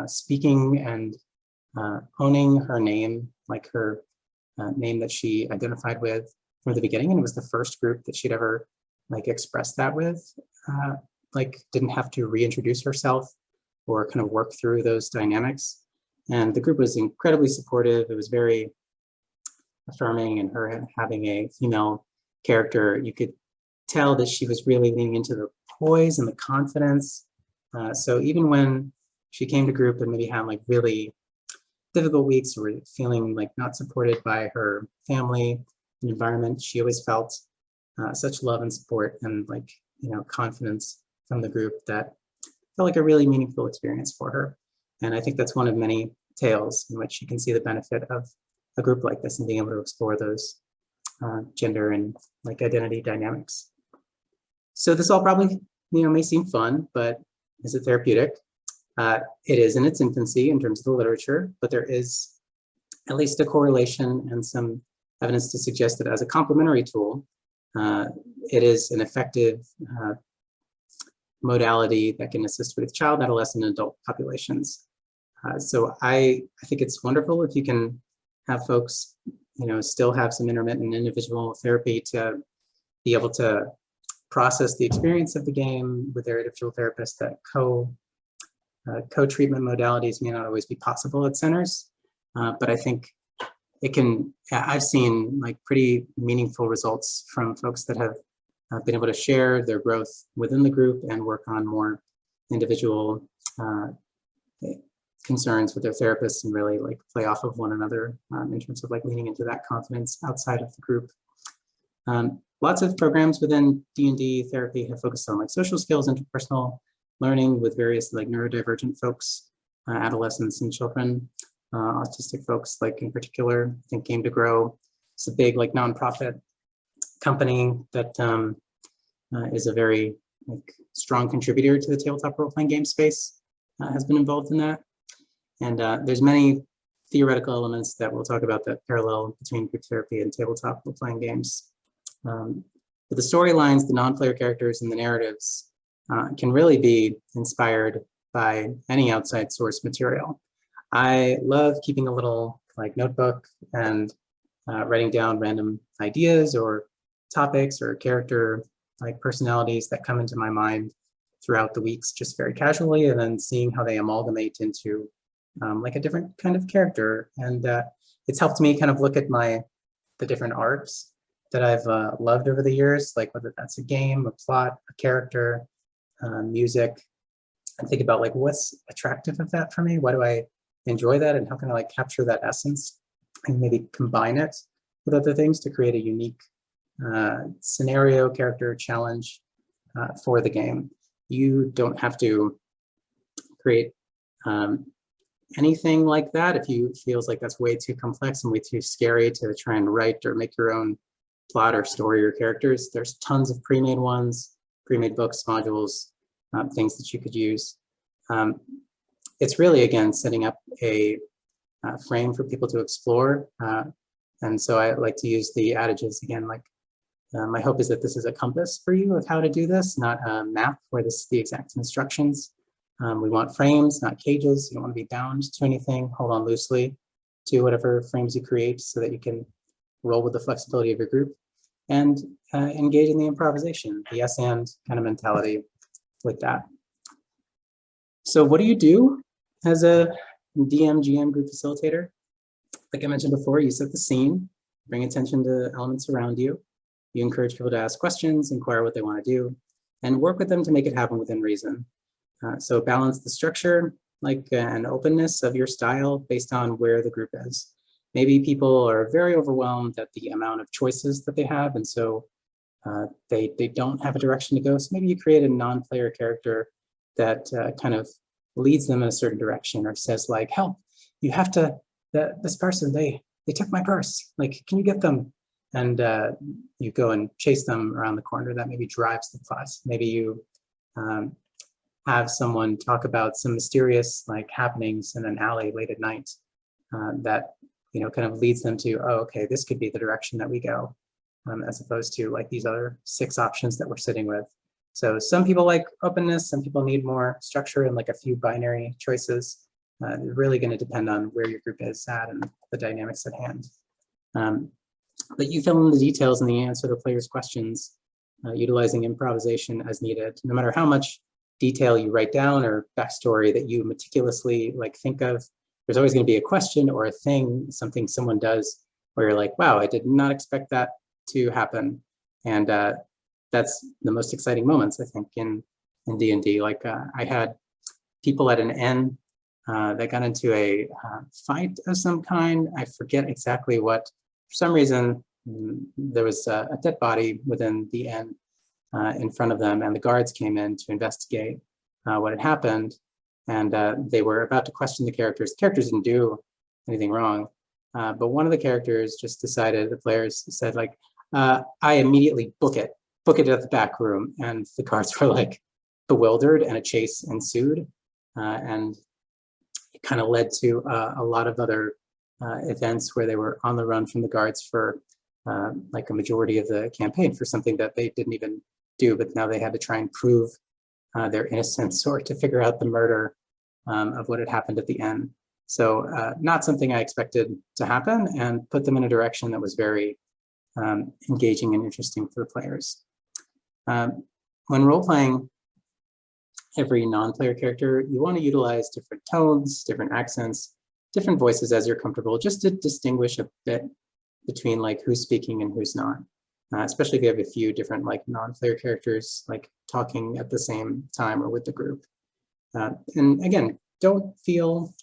speaking and owning her name, like her name that she identified with from the beginning. And it was the first group that she'd ever like expressed that with, like didn't have to reintroduce herself or kind of work through those dynamics. And the group was incredibly supportive. It was very affirming, and her having a female character, you could tell that she was really leaning into the poise and the confidence. So even when she came to group and maybe had like really difficult weeks or feeling like not supported by her family and environment, she always felt such love and support and like, you know, confidence from the group that felt like a really meaningful experience for her. And I think that's one of many tales in which you can see the benefit of a group like this and being able to explore those gender and like identity dynamics. So this all probably, you know, may seem fun, but is it therapeutic? It is in its infancy in terms of the literature, but there is at least a correlation and some evidence to suggest that as a complementary tool, it is an effective modality that can assist with child, adolescent, and adult populations. So I think it's wonderful if you can have folks, you know, still have some intermittent individual therapy to be able to process the experience of the game with their individual therapist, that co-treatment modalities may not always be possible at centers, but I think it can. I've seen like pretty meaningful results from folks that have been able to share their growth within the group and work on more individual concerns with their therapists and really like play off of one another in terms of like leaning into that confidence outside of the group. Lots of programs within D&D therapy have focused on like social skills, interpersonal learning with various like neurodivergent folks, adolescents and children, autistic folks like in particular. I think Game to Grow is a big like nonprofit company that is a very like strong contributor to the tabletop role-playing game space, has been involved in that. And there's many theoretical elements that we'll talk about that parallel between group therapy and tabletop role-playing games. But the storylines, the non-player characters, and the narratives can really be inspired by any outside source material. I love keeping a little like notebook and writing down random ideas or topics or character like personalities that come into my mind throughout the weeks, just very casually, and then seeing how they amalgamate into like a different kind of character. And it's helped me kind of look at the different arcs that I've loved over the years, like whether that's a game, a plot, a character, music, and think about like what's attractive of that for me? Why do I enjoy that? And how can I like capture that essence and maybe combine it with other things to create a unique scenario, character, challenge for the game. You don't have to create anything like that if you feels like that's way too complex and way too scary to try and write or make your own plot or story or characters. There's tons of pre-made ones, pre-made books, modules, things that you could use. It's really, again, setting up a frame for people to explore. And so I like to use the adages again, like my hope is that this is a compass for you of how to do this, not a map where this is the exact instructions. We want frames, not cages. You don't want to be bound to anything. Hold on loosely to whatever frames you create so that you can roll with the flexibility of your group and engage in the improvisation, the yes and kind of mentality with that. So what do you do as a DM, GM, group facilitator? Like I mentioned before, you set the scene, bring attention to elements around you. You encourage people to ask questions, inquire what they want to do, and work with them to make it happen within reason. So balance the structure, like an openness of your style based on where the group is. Maybe people are very overwhelmed at the amount of choices that they have, and so they don't have a direction to go. So maybe you create a non-player character that kind of leads them in a certain direction or says like, help, you have to, this person, they took my purse, like, can you get them? And you go and chase them around the corner. That maybe drives the plot. Maybe you have someone talk about some mysterious like happenings in an alley late at night that kind of leads them to, oh, okay, this could be the direction that we go, as opposed to like these other 6 options that we're sitting with. So some people like openness, some people need more structure and like a few binary choices. It's really going to depend on where your group is at and the dynamics at hand. But you fill in the details and the answer to players' questions, utilizing improvisation as needed. No matter how much detail you write down or backstory that you meticulously like think of, there's always going to be a question or a thing, something someone does where you're like, wow, I did not expect that to happen. And that's the most exciting moments, I think, in D&D. Like I had people at an inn that got into a fight of some kind. I forget exactly what. For some reason, there was a dead body within the inn in front of them, and the guards came in to investigate what had happened. And they were about to question the characters. The characters didn't do anything wrong, but one of the characters just decided, the players said like, I immediately book it at the back room. And the guards were like bewildered, and a chase ensued. And it kind of led to a lot of other events where they were on the run from the guards for like a majority of the campaign for something that they didn't even do, but now they had to try and prove their innocence or to figure out the murder of what had happened at the end. So not something I expected to happen, and put them in a direction that was very engaging and interesting for the players. When role-playing every non-player character, you want to utilize different tones, different accents, different voices as you're comfortable, just to distinguish a bit between like who's speaking and who's not. Especially if you have a few different like non-player characters like talking at the same time or with the group. And again, don't feel,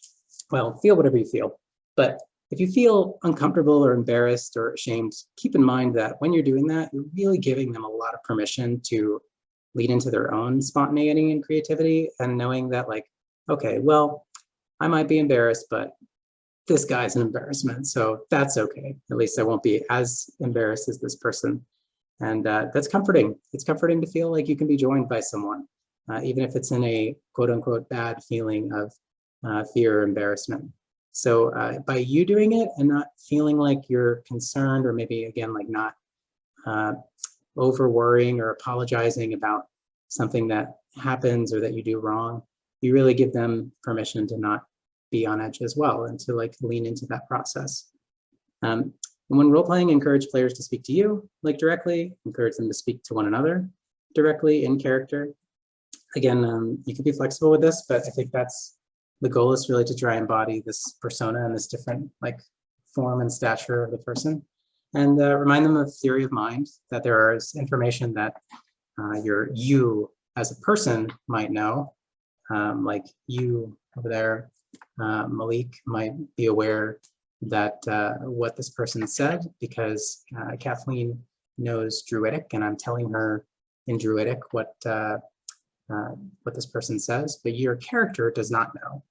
well, feel whatever you feel, but if you feel uncomfortable or embarrassed or ashamed, keep in mind that when you're doing that, you're really giving them a lot of permission to lead into their own spontaneity and creativity, and knowing that like, okay, well, I might be embarrassed, but this guy's an embarrassment, so that's okay. At least I won't be as embarrassed as this person. And that's comforting. It's comforting to feel like you can be joined by someone, even if it's in a quote unquote bad feeling of fear or embarrassment. So by you doing it and not feeling like you're concerned, or maybe again, like not over worrying or apologizing about something that happens or that you do wrong, you really give them permission to not be on edge as well, and to like lean into that process. And when role-playing, encourage players to speak to you like directly, encourage them to speak to one another directly in character. Again, you can be flexible with this, but I think that's the goal, is really to try and embody this persona and this different like form and stature of the person, and remind them of theory of mind, that there is information that you as a person might know, like you over there, Malik, might be aware that what this person said, because Kathleen knows Druidic, and I'm telling her in Druidic what this person says, but your character does not know.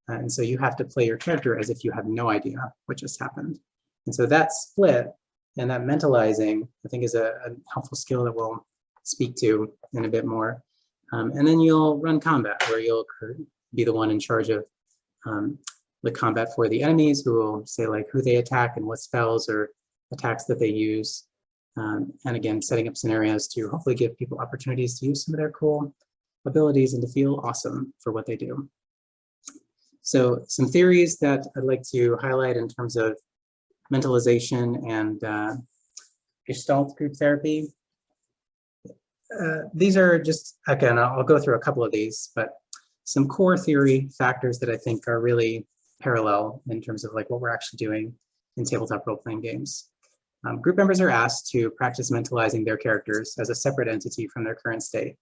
And so you have to play your character as if you have no idea what just happened. And so that split and that mentalizing, I think, is a helpful skill that we'll speak to in a bit more. And then you'll run combat, where you'll be the one in charge of the combat for the enemies, who will say like who they attack and what spells or attacks that they use. And again, setting up scenarios to hopefully give people opportunities to use some of their cool abilities and to feel awesome for what they do. So some theories that I'd like to highlight in terms of mentalization and Gestalt group therapy. These are just, again, I'll go through a couple of these, but some core theory factors that I think are really parallel in terms of like what we're actually doing in tabletop role-playing games. Group members are asked to practice mentalizing their characters as a separate entity from their current state.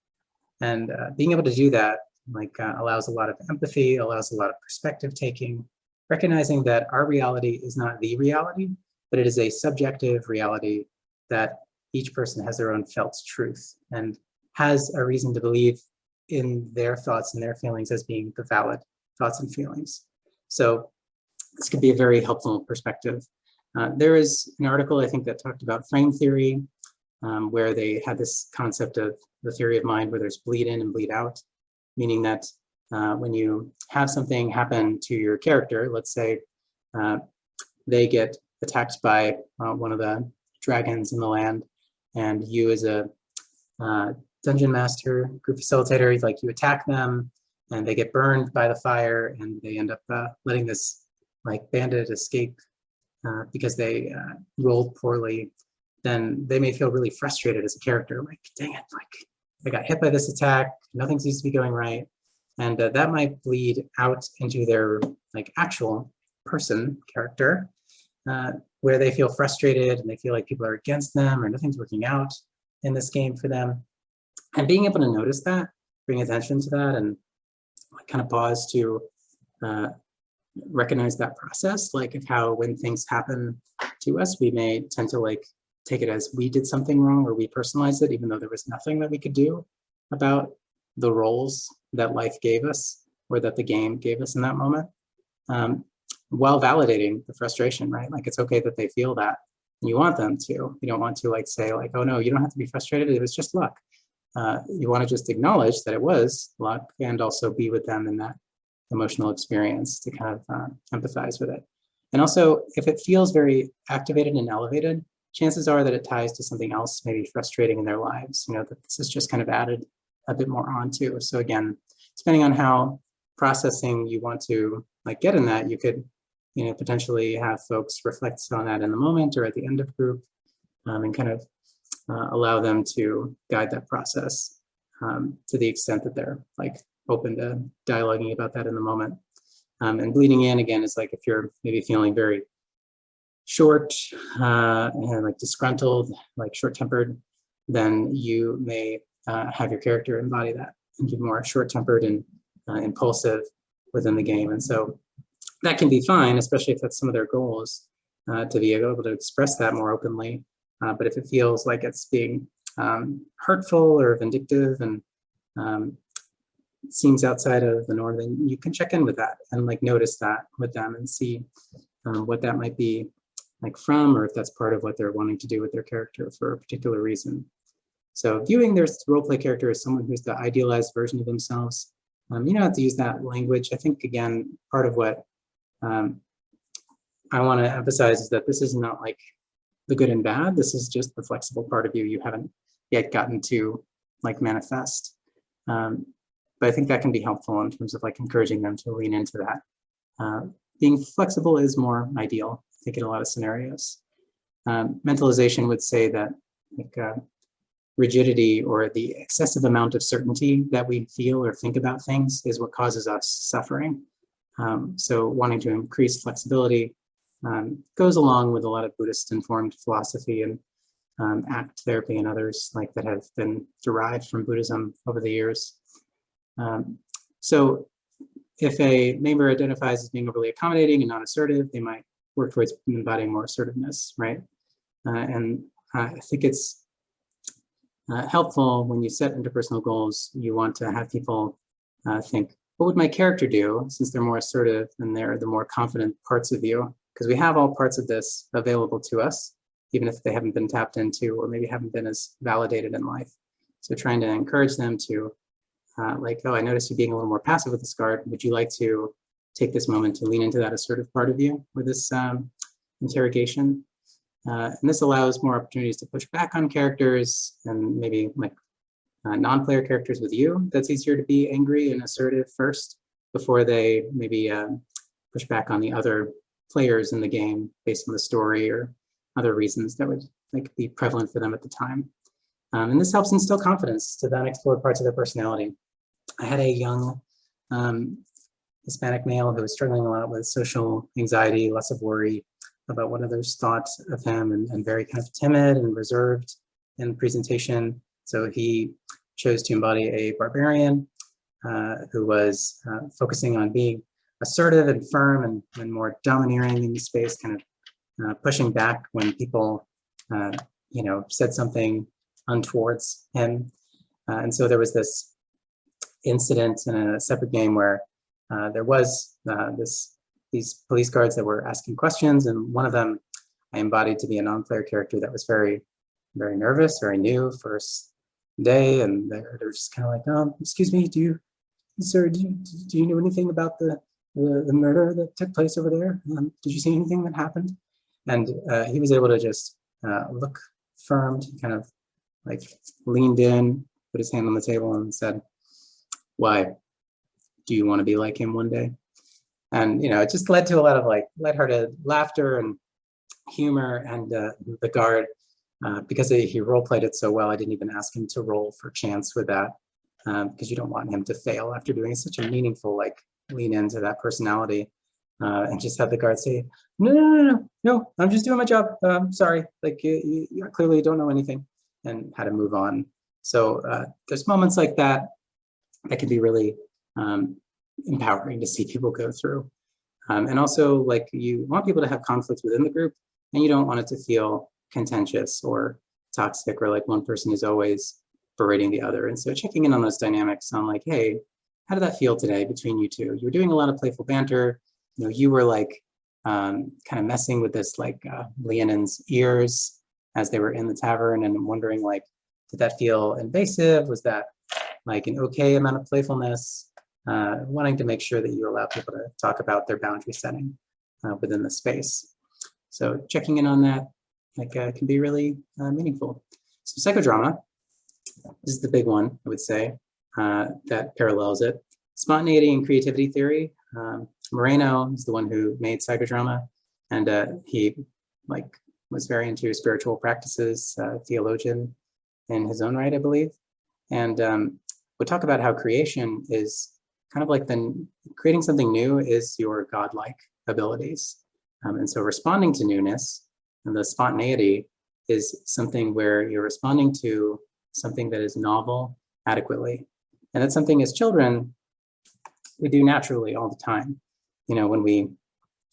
And being able to do that like allows a lot of empathy, allows a lot of perspective taking, recognizing that our reality is not the reality, but it is a subjective reality that each person has their own felt truth and has a reason to believe in their thoughts and their feelings as being the valid thoughts and feelings. So this could be a very helpful perspective. There is an article, I think, that talked about frame theory, where they had this concept of the theory of mind where there's bleed in and bleed out, meaning that when you have something happen to your character, let's say they get attacked by one of the dragons in the land, and you as a dungeon master, group facilitator, like you attack them and they get burned by the fire, and they end up letting this like bandit escape because they rolled poorly. Then they may feel really frustrated as a character, like, dang it, like I got hit by this attack, nothing seems to be going right. And that might bleed out into their like actual person character, where they feel frustrated and they feel like people are against them or nothing's working out in this game for them. And being able to notice that, bring attention to that, and kind of pause to recognize that process, like of how when things happen to us, we may tend to like take it as we did something wrong, or we personalize it, even though there was nothing that we could do about the roles that life gave us or that the game gave us in that moment, while validating the frustration, right? Like it's okay that they feel that, and you want them to. You don't want to like say like, oh no, you don't have to be frustrated, it was just luck. You want to just acknowledge that it was luck, and also be with them in that emotional experience to kind of empathize with it. And also, if it feels very activated and elevated, chances are that it ties to something else maybe frustrating in their lives, you know, that this is just kind of added a bit more onto. So again, depending on how processing you want to like get in that, you could, you know, potentially have folks reflect on that in the moment or at the end of group, and kind of allow them to guide that process to the extent that they're like open to dialoguing about that in the moment. And bleeding in again is like if you're maybe feeling very short and like disgruntled, like short-tempered, then you may have your character embody that and be more short-tempered and impulsive within the game. And so that can be fine, especially if that's some of their goals, to be able to express that more openly. But if it feels like it's being hurtful or vindictive and seems outside of the norm, then you can check in with that and like notice that with them and see what that might be like from, or if that's part of what they're wanting to do with their character for a particular reason. So viewing their roleplay character as someone who's the idealized version of themselves, you don't have to use that language. I think, again, part of what I want to emphasize is that this is not like the good and bad. This is just the flexible part of you you haven't yet gotten to like manifest. But I think that can be helpful in terms of like encouraging them to lean into that. Being flexible is more ideal, I think, in a lot of scenarios. Mentalization would say that like rigidity or the excessive amount of certainty that we feel or think about things is what causes us suffering. So wanting to increase flexibility goes along with a lot of Buddhist-informed philosophy and ACT therapy and others like that have been derived from Buddhism over the years. So if a member identifies as being overly accommodating and non-assertive, they might work towards embodying more assertiveness, right? And I think it's helpful when you set interpersonal goals. You want to have people think, what would my character do since they're more assertive and they're the more confident parts of you? Because we have all parts of this available to us, even if they haven't been tapped into or maybe haven't been as validated in life. So trying to encourage them to like, oh, I noticed you being a little more passive with this card. Would you like to take this moment to lean into that assertive part of you with this interrogation? And this allows more opportunities to push back on characters and maybe like non-player characters with you. That's easier to be angry and assertive first before they maybe push back on the other players in the game based on the story or other reasons that would like be prevalent for them at the time. And this helps instill confidence to then explore parts of their personality. I had a young Hispanic male who was struggling a lot with social anxiety, lots of worry about what others thought of him, and very kind of timid and reserved in the presentation. So he chose to embody a barbarian who was focusing on being assertive and firm and more domineering in the space, kind of pushing back when people, said something untowards him. And so there was this incident in a separate game where there was these police guards that were asking questions, and one of them I embodied to be a non-player character that was very, very nervous, very new, first day, and they're just kind of like, oh, excuse me, do you know anything about the murder that took place over there? Did you see anything that happened? And he was able to just look firm, kind of like leaned in, put his hand on the table and said, why? Do you want to be like him one day? And, it just led to a lot of like lighthearted laughter and humor. And the guard, because he role played it so well, I didn't even ask him to roll for chance with that, because you don't want him to fail after doing such a meaningful, like, lean into that personality. And just had the guard say, no, I'm just doing my job. Sorry, like you clearly don't know anything, and had to move on. So there's moments like that that can be really empowering to see people go through. And also, like, you want people to have conflict within the group, and you don't want it to feel contentious or toxic, or like one person is always berating the other. And so checking in on those dynamics on like, hey, how did that feel today between you two? You were doing a lot of playful banter. You were like kind of messing with this like Leonin's ears as they were in the tavern, and I'm wondering, like, did that feel invasive? Was that like an okay amount of playfulness? Wanting to make sure that you allow people to talk about their boundary setting within the space. So checking in on that can be really meaningful. So psychodrama is the big one, I would say, that parallels it. Spontaneity and creativity theory. Moreno is the one who made psychodrama, and he like was very into spiritual practices, theologian in his own right, I believe. And we'll talk about how creation is kind of like creating something new is your godlike abilities. And so responding to newness and the spontaneity is something where you're responding to something that is novel adequately. And that's something as children, we do naturally all the time. You know, when we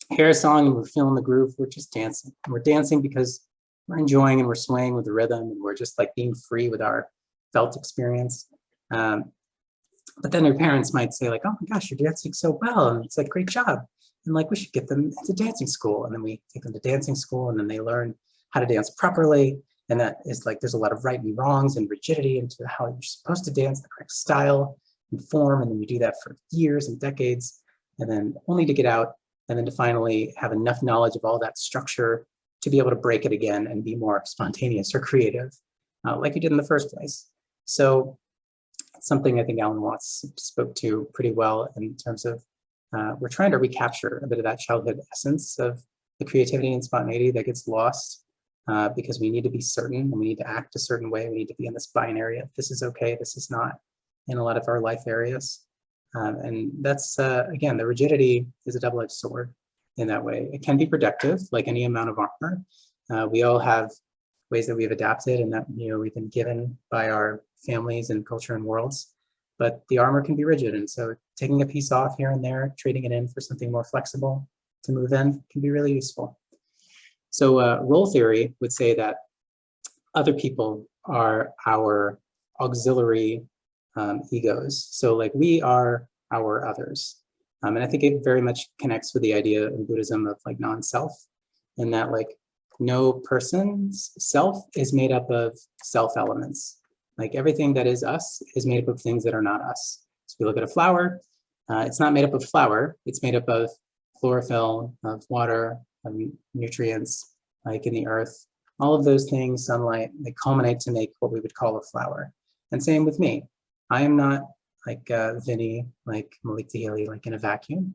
hear a song and we're feeling the groove, we're just dancing. And we're dancing because we're enjoying and we're swaying with the rhythm and we're just like being free with our felt experience. But then their parents might say like, oh my gosh, you're dancing so well. And it's like, great job. And like, we should get them into dancing school. And then we take them to dancing school and then they learn how to dance properly. And that is like, there's a lot of right and wrongs and rigidity into how you're supposed to dance, the correct style and form. And then you do that for years and decades. And then only to get out and then to finally have enough knowledge of all that structure to be able to break it again and be more spontaneous or creative, like you did in the first place. So it's something I think Alan Watts spoke to pretty well in terms of we're trying to recapture a bit of that childhood essence of the creativity and spontaneity that gets lost because we need to be certain and we need to act a certain way. We need to be in this binary of this is okay, this is not in a lot of our life areas. And that's, again, the rigidity is a double-edged sword in that way. It can be productive, like any amount of armor. We all have ways that we've adapted and that we've been given by our families and culture and worlds, but the armor can be rigid. And so taking a piece off here and there, trading it in for something more flexible to move in can be really useful. So role theory would say that other people are our auxiliary egos. So like we are our others. And I think it very much connects with the idea in Buddhism of like non-self, and that like no person's self is made up of self elements. Like everything that is us is made up of things that are not us. So if you look at a flower, it's not made up of flour, it's made up of chlorophyll, of water, of nutrients, like in the earth. All of those things, sunlight, they culminate to make what we would call a flower. And same with me. I am not like Vinny, like Malik Tahili, like in a vacuum.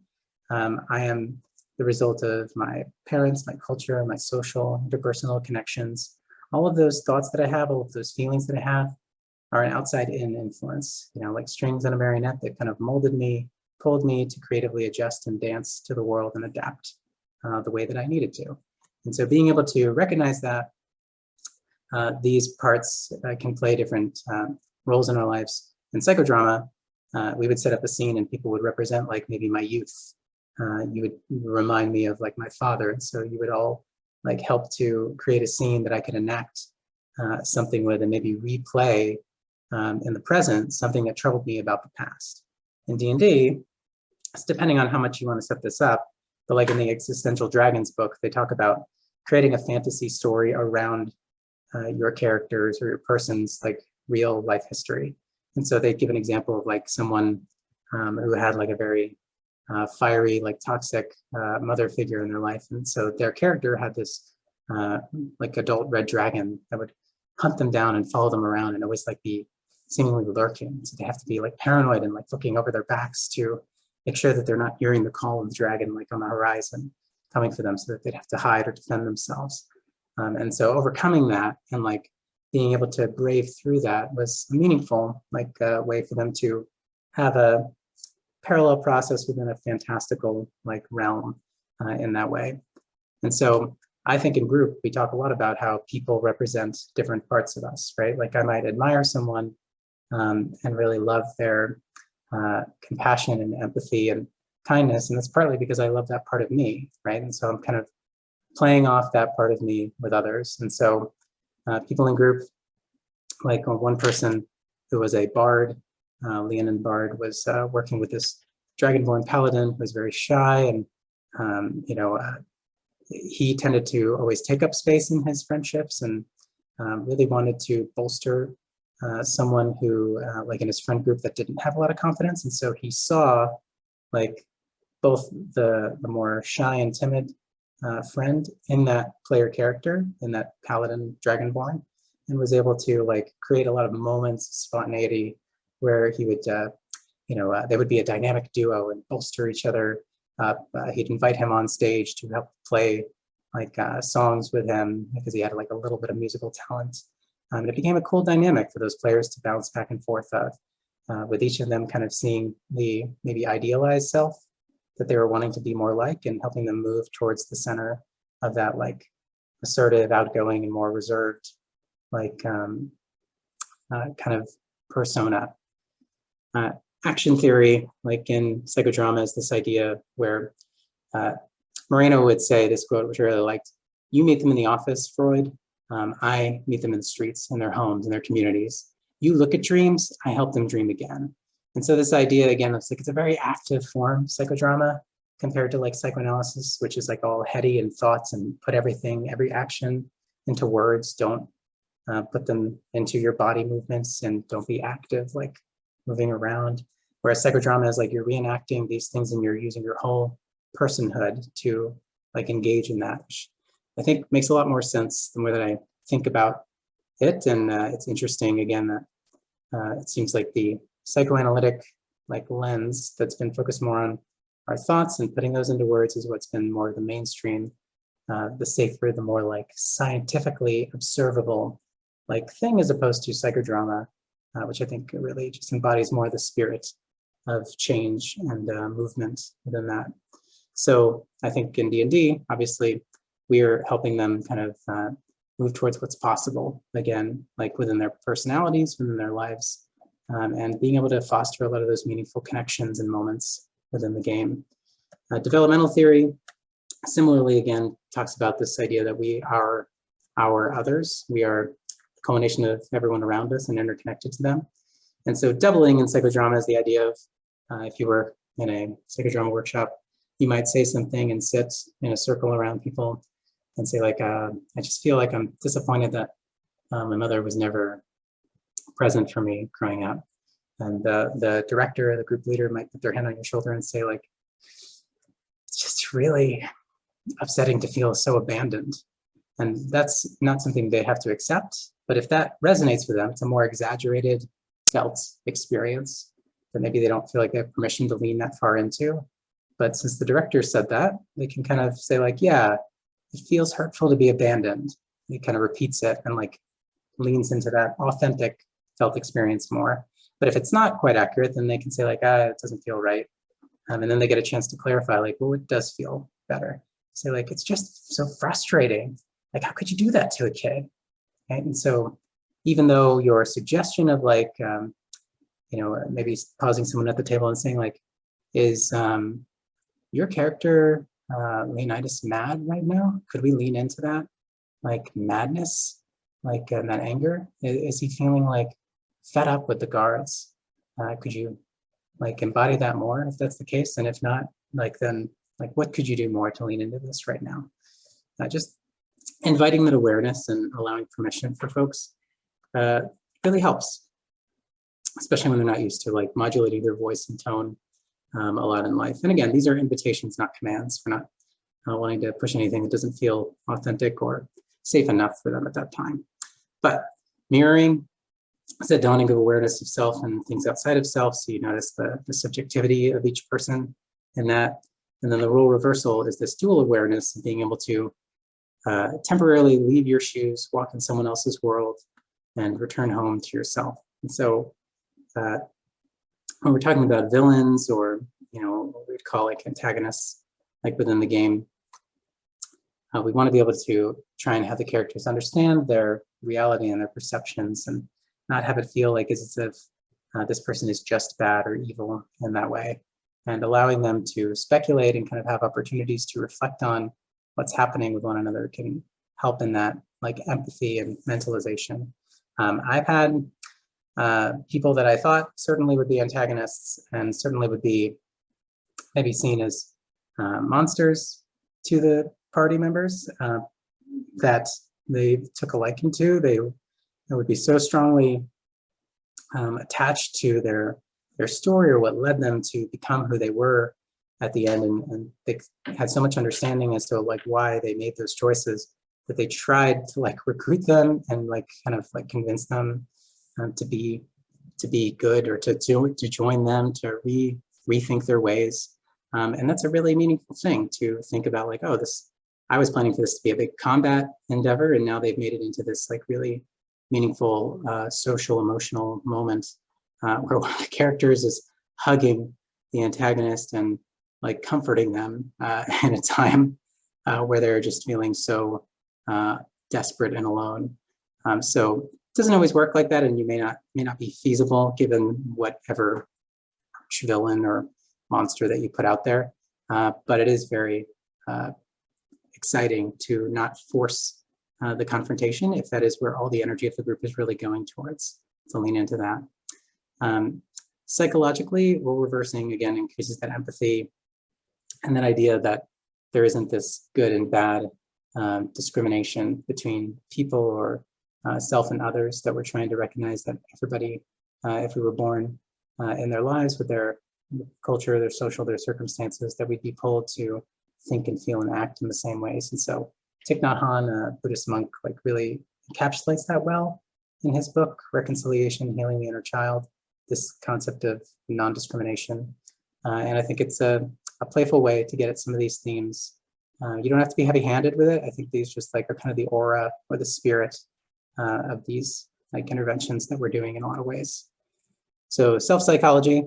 I am the result of my parents, my culture, my social, interpersonal connections. All of those thoughts that I have, all of those feelings that I have are an outside-in influence, like strings on a marionette that kind of molded me, pulled me to creatively adjust and dance to the world and adapt the way that I needed to. And so being able to recognize that these parts can play different roles in our lives. In psychodrama, we would set up a scene and people would represent like maybe my youth. You would remind me of like my father. And so you would all like help to create a scene that I could enact something with and maybe replay in the present, something that troubled me about the past. In D&D, it's depending on how much you want to set this up, but like in the Existential Dragons book, they talk about creating a fantasy story around your characters or your person's like real life history. And so they give an example of like someone who had like a very fiery, like toxic mother figure in their life. And so their character had this like adult red dragon that would hunt them down and follow them around and always like be seemingly lurking. So they have to be like paranoid and like looking over their backs to make sure that they're not hearing the call of the dragon like on the horizon coming for them so that they'd have to hide or defend themselves. And so overcoming that and like being able to brave through that was a meaningful like way for them to have a parallel process within a fantastical like realm in that way. And so I think in group, we talk a lot about how people represent different parts of us, right? Like I might admire someone and really love their compassion and empathy and kindness. And that's partly because I love that part of me, right? And so I'm kind of playing off that part of me with others. And so people in group, like one person who was a bard, Leonin Bard, was working with this dragonborn paladin who was very shy and, he tended to always take up space in his friendships and really wanted to bolster someone who, like in his friend group that didn't have a lot of confidence. And so he saw like both the more shy and timid friend in that player character, in that paladin dragonborn, and was able to like create a lot of moments of spontaneity where he would, they would be a dynamic duo and bolster each other up. He'd invite him on stage to help play like songs with him because he had like a little bit of musical talent. And it became a cool dynamic for those players to bounce back and forth of, with each of them kind of seeing the maybe idealized self that they were wanting to be more like, and helping them move towards the center of that like assertive, outgoing, and more reserved like kind of persona. Action theory, like in psychodrama, is this idea where Moreno would say this quote, which I really liked: "You meet them in the office, Freud. I meet them in the streets, in their homes, in their communities. You look at dreams, I help them dream again." And so this idea, again, it's like it's a very active form, psychodrama, compared to like psychoanalysis, which is like all heady and thoughts and put everything, every action into words. Don't put them into your body movements, and don't be active, like moving around. Whereas psychodrama is like you're reenacting these things and you're using your whole personhood to like engage in that, which I think makes a lot more sense the way that I think about it. And it's interesting, again, that it seems like the psychoanalytic like lens that's been focused more on our thoughts and putting those into words is what's been more the mainstream, the safer, the more like scientifically observable like thing, as opposed to psychodrama, which I think really just embodies more the spirit of change and movement within that. So I think in D&D, obviously, we're helping them kind of move towards what's possible, again, like within their personalities, within their lives, and being able to foster a lot of those meaningful connections and moments within the game. Developmental theory, similarly, again, talks about this idea that we are our others. We are a culmination of everyone around us and interconnected to them. And so doubling in psychodrama is the idea of, if you were in a psychodrama workshop, you might say something and sit in a circle around people and say like, I just feel like I'm disappointed that my mother was never present for me growing up. And the director or the group leader might put their hand on your shoulder and say like, it's just really upsetting to feel so abandoned. And that's not something they have to accept. But if that resonates with them, it's a more exaggerated felt experience that maybe they don't feel like they have permission to lean that far into. But since the director said that, they can kind of say like, yeah, it feels hurtful to be abandoned. He kind of repeats it and like leans into that authentic felt experience more. But if it's not quite accurate, then they can say like, it doesn't feel right. And then they get a chance to clarify like, well, it does feel better. Say like, it's just so frustrating. Like, how could you do that to a kid? Right? And so even though your suggestion of like, maybe pausing someone at the table and saying like, is your character Leonidas mad right now? Could we lean into that? Like madness, like that anger? Is he feeling like fed up with the guards? Could you like embody that more if that's the case? And if not, like then like what could you do more to lean into this right now? Just inviting that awareness and allowing permission for folks really helps, especially when they're not used to like modulating their voice and tone a lot in life. And again, these are invitations, not commands. We're not wanting to push anything that doesn't feel authentic or safe enough for them at that time. But mirroring is a dawning of awareness of self and things outside of self. So you notice the subjectivity of each person in that. And then the role reversal is this dual awareness of being able to temporarily leave your shoes, walk in someone else's world, and return home to yourself. And so when we're talking about villains or, what we'd call like antagonists, like within the game, we want to be able to try and have the characters understand their reality and their perceptions and not have it feel like as if this person is just bad or evil in that way, and allowing them to speculate and kind of have opportunities to reflect on what's happening with one another can help in that like empathy and mentalization. I've had people that I thought certainly would be antagonists and certainly would be maybe seen as monsters to the party members that they took a liking to. They would be so strongly attached to their story or what led them to become who they were at the end, and they had so much understanding as to like why they made those choices that they tried to like recruit them and like kind of like convince them to be good or to join them, to rethink their ways. And that's a really meaningful thing to think about, like, oh, this I was planning for this to be a big combat endeavor, and now they've made it into this like really meaningful social emotional moment where one of the characters is hugging the antagonist and like comforting them in a time where they're just feeling so desperate and alone. So it doesn't always work like that, and you may not be feasible given whatever villain or monster that you put out there. But it is very exciting to not force the confrontation if that is where all the energy of the group is really going towards, to lean into that. Psychologically, what we're reversing again increases that empathy and that idea that there isn't this good and bad discrimination between people or self and others, that we're trying to recognize that everybody, if we were born in their lives with their culture, their social, their circumstances, that we'd be pulled to think and feel and act in the same ways. And so Thich Nhat Hanh, a Buddhist monk, like really encapsulates that well in his book, Reconciliation, Healing the Inner Child, this concept of non-discrimination. And I think it's a playful way to get at some of these themes. You don't have to be heavy-handed with it. I think these just like are kind of the aura or the spirit of these like interventions that we're doing in a lot of ways. So self-psychology,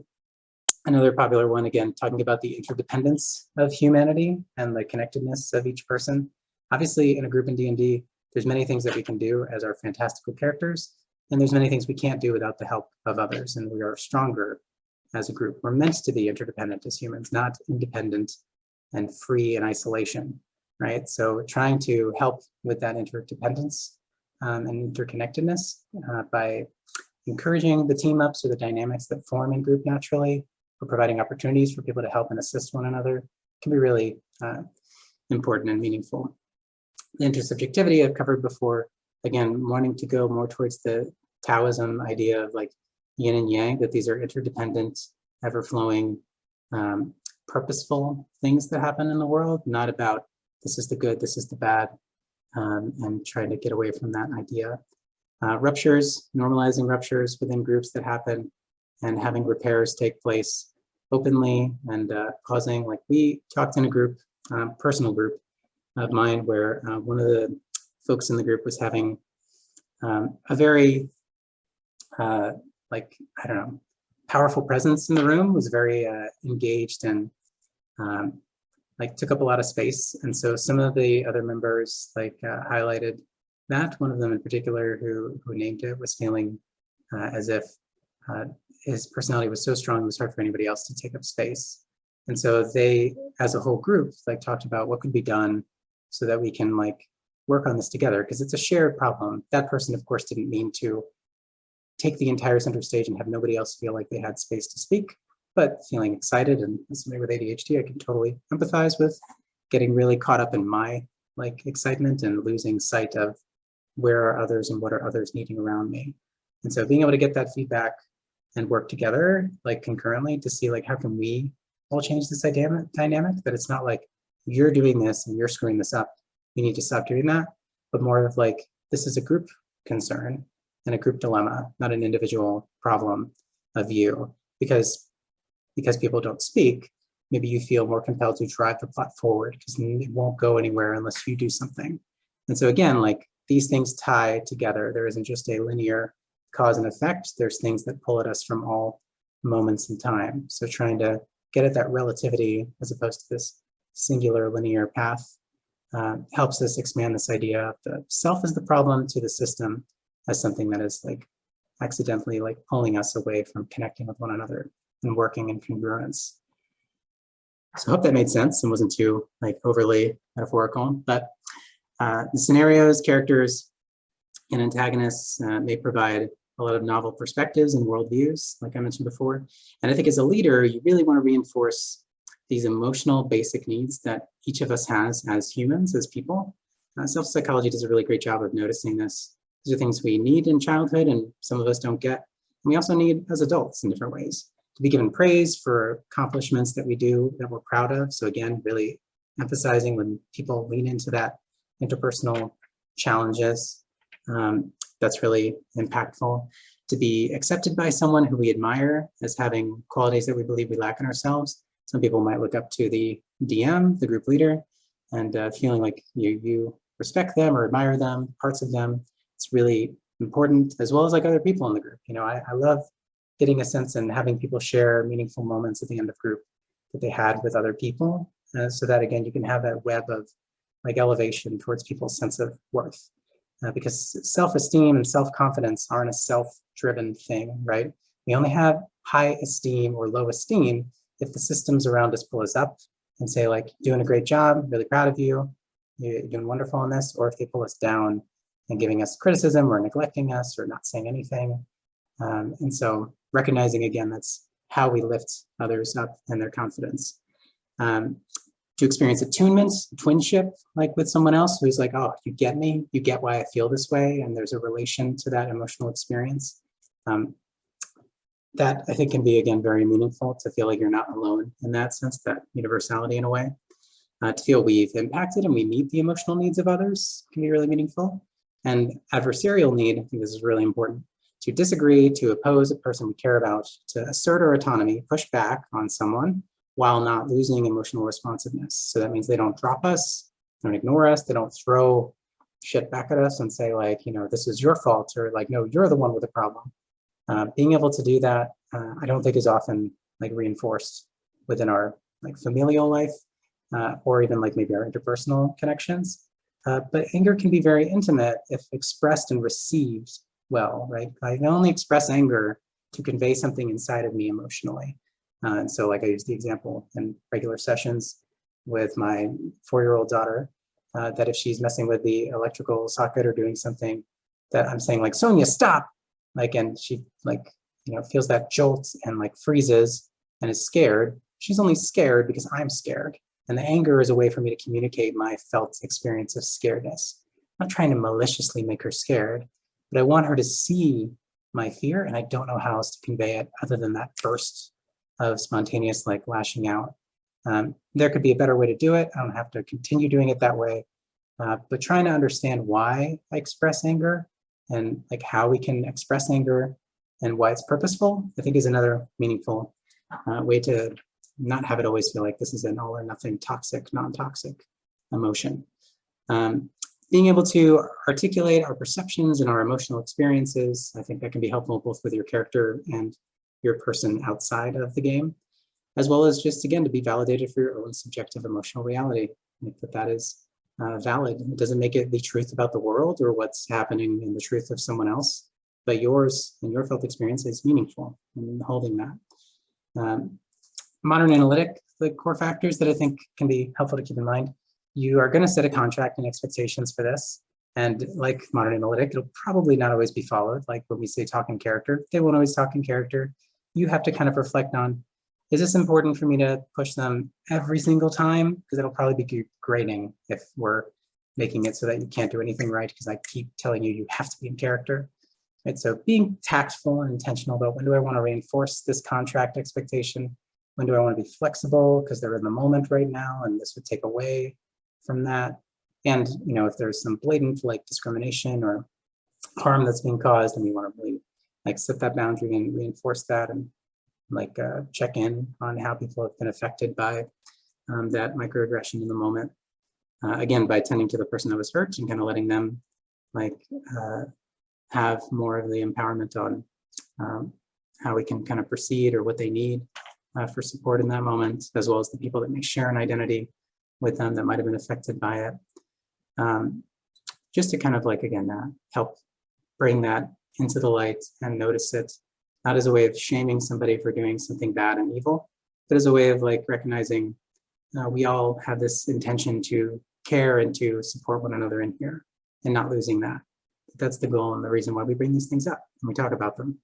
another popular one, again, talking about the interdependence of humanity and the connectedness of each person. Obviously, in a group in D&D, there's many things that we can do as our fantastical characters, and there's many things we can't do without the help of others, and we are stronger as a group. We're meant to be interdependent as humans, not independent and free in isolation, right? So trying to help with that interdependence and interconnectedness by encouraging the team ups or the dynamics that form in group naturally, or providing opportunities for people to help and assist one another can be really important and meaningful. The intersubjectivity I've covered before, again, wanting to go more towards the Taoism idea of like yin and yang, that these are interdependent, ever-flowing, purposeful things that happen in the world, not about this is the good, this is the bad, and trying to get away from that idea. Ruptures, normalizing ruptures within groups that happen, and having repairs take place openly, and causing, like we talked in a group, personal group of mine, where one of the folks in the group was having a very, like, I don't know, powerful presence in the room, was very engaged and like took up a lot of space. And so some of the other members like highlighted that. One of them in particular who named it was feeling as if his personality was so strong, it was hard for anybody else to take up space. And so they, as a whole group, like talked about what could be done so that we can like work on this together, because it's a shared problem. That person, of course, didn't mean to take the entire center stage and have nobody else feel like they had space to speak, but feeling excited, and as somebody with ADHD, I can totally empathize with getting really caught up in my like excitement and losing sight of where are others and what are others needing around me. And so being able to get that feedback and work together like concurrently to see like how can we all change this dynamic, that it's not like you're doing this and you're screwing this up, you need to stop doing that, but more of like this is a group concern and a group dilemma, not an individual problem of you. Because people don't speak, maybe you feel more compelled to drive the plot forward because it won't go anywhere unless you do something. And so again, like these things tie together. There isn't just a linear cause and effect. There's things that pull at us from all moments in time. So trying to get at that relativity as opposed to this singular linear path helps us expand this idea of the self as the problem to the system as something that is like accidentally like pulling us away from connecting with one another and working in congruence. So I hope that made sense and wasn't too like overly metaphorical, but the scenarios, characters, and antagonists may provide a lot of novel perspectives and worldviews, like I mentioned before. And I think as a leader, you really want to reinforce these emotional basic needs that each of us has as humans, as people. Self-psychology does a really great job of noticing this. These are things we need in childhood and some of us don't get. And we also need as adults in different ways. To be given praise for accomplishments that we do that we're proud of. So again, really emphasizing when people lean into that interpersonal challenges, that's really impactful. To be accepted by someone who we admire as having qualities that we believe we lack in ourselves. Some people might look up to the DM, the group leader, and feeling like you respect them or admire them, parts of them. It's really important, as well as like other people in the group. I love getting a sense and having people share meaningful moments at the end of group that they had with other people, so that again, you can have that web of like elevation towards people's sense of worth. Because self-esteem and self-confidence aren't a self-driven thing, right? We only have high esteem or low esteem if the systems around us pull us up and say like, doing a great job, really proud of you, you're doing wonderful on this, or if they pull us down and giving us criticism or neglecting us or not saying anything. And so recognizing again, that's how we lift others up and their confidence. To experience attunement, twinship, like with someone else who's like, oh, you get me, you get why I feel this way, and there's a relation to that emotional experience. That I think can be, again, very meaningful to feel like you're not alone in that sense, that universality in a way. To feel we've impacted and we meet the emotional needs of others can be really meaningful. And adversarial need, I think this is really important, to disagree, to oppose a person we care about, to assert our autonomy, push back on someone, while not losing emotional responsiveness. So that means they don't drop us, they don't ignore us, they don't throw shit back at us and say like, this is your fault, or like, no, you're the one with the problem. Being able to do that, I don't think is often like reinforced within our like familial life, or even like maybe our interpersonal connections. But anger can be very intimate if expressed and received well, right? I can only express anger to convey something inside of me emotionally. And so like I use the example in regular sessions with my 4-year-old daughter, that if she's messing with the electrical socket or doing something that I'm saying like, Sonia, stop, like, and she like, feels that jolt and like freezes and is scared. She's only scared because I'm scared. And the anger is a way for me to communicate my felt experience of scaredness. I'm not trying to maliciously make her scared, but I want her to see my fear, and I don't know how else to convey it other than that burst of spontaneous like lashing out. There could be a better way to do it. I don't have to continue doing it that way, but trying to understand why I express anger and like how we can express anger and why it's purposeful, I think is another meaningful way to not have it always feel like this is an all or nothing toxic, non-toxic emotion. Being able to articulate our perceptions and our emotional experiences, I think that can be helpful both with your character and your person outside of the game, as well as just, again, to be validated for your own subjective emotional reality. I think that is valid. It doesn't make it the truth about the world or what's happening in the truth of someone else, but yours and your felt experience is meaningful in holding that. Modern analytic, the core factors that I think can be helpful to keep in mind. You are going to set a contract and expectations for this. And like modern analytic, it'll probably not always be followed. Like when we say talk in character, they won't always talk in character. You have to kind of reflect on, is this important for me to push them every single time? Because it'll probably be grating if we're making it so that you can't do anything right because I keep telling you have to be in character. Right? So being tactful and intentional about when do I want to reinforce this contract expectation? When do I want to be flexible because they're in the moment right now and this would take away from that? And if there's some blatant like discrimination or harm that's being caused, then we want to really like set that boundary and reinforce that and like check in on how people have been affected by that microaggression in the moment. Again, by attending to the person that was hurt and kind of letting them like have more of the empowerment on how we can kind of proceed or what they need for support in that moment, as well as the people that may share an identity with them that might have been affected by it. Just to kind of like, again, help bring that into the light and notice it, not as a way of shaming somebody for doing something bad and evil, but as a way of like recognizing we all have this intention to care and to support one another in here and not losing that. That's the goal and the reason why we bring these things up and we talk about them.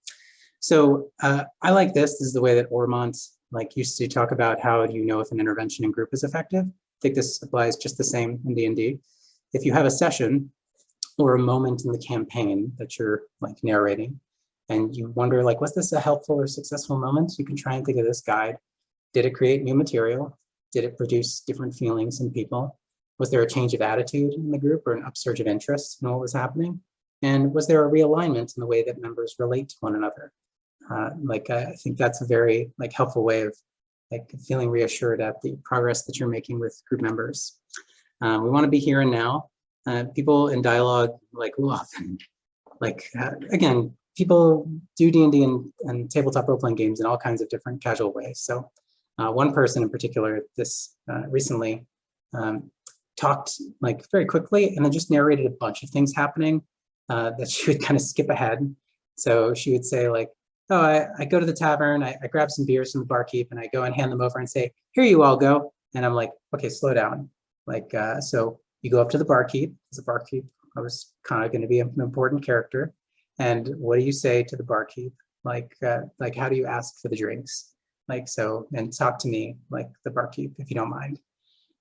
So I like this. This is the way that Ormont like used to talk about how do you know if an intervention in group is effective. I think this applies just the same in D&D. If you have a session or a moment in the campaign that you're like narrating and you wonder like, was this a helpful or successful moment? You can try and think of this guide. Did it create new material? Did it produce different feelings in people? Was there a change of attitude in the group or an upsurge of interest in what was happening? And was there a realignment in the way that members relate to one another? I think that's a very like helpful way of like feeling reassured at the progress that you're making with group members. We want to be here and now. People in dialogue will often, again, people do D&D and tabletop role-playing games in all kinds of different casual ways. So one person in particular, this recently talked very quickly and then just narrated a bunch of things happening that she would kind of skip ahead. So she would say oh, I go to the tavern, I grab some beers from the barkeep and I go and hand them over and say, here you all go. And I'm like, okay, slow down. So you go up to the barkeep, because the barkeep was kind of going to be an important character. And what do you say to the barkeep? How do you ask for the drinks? And talk to me like the barkeep, if you don't mind.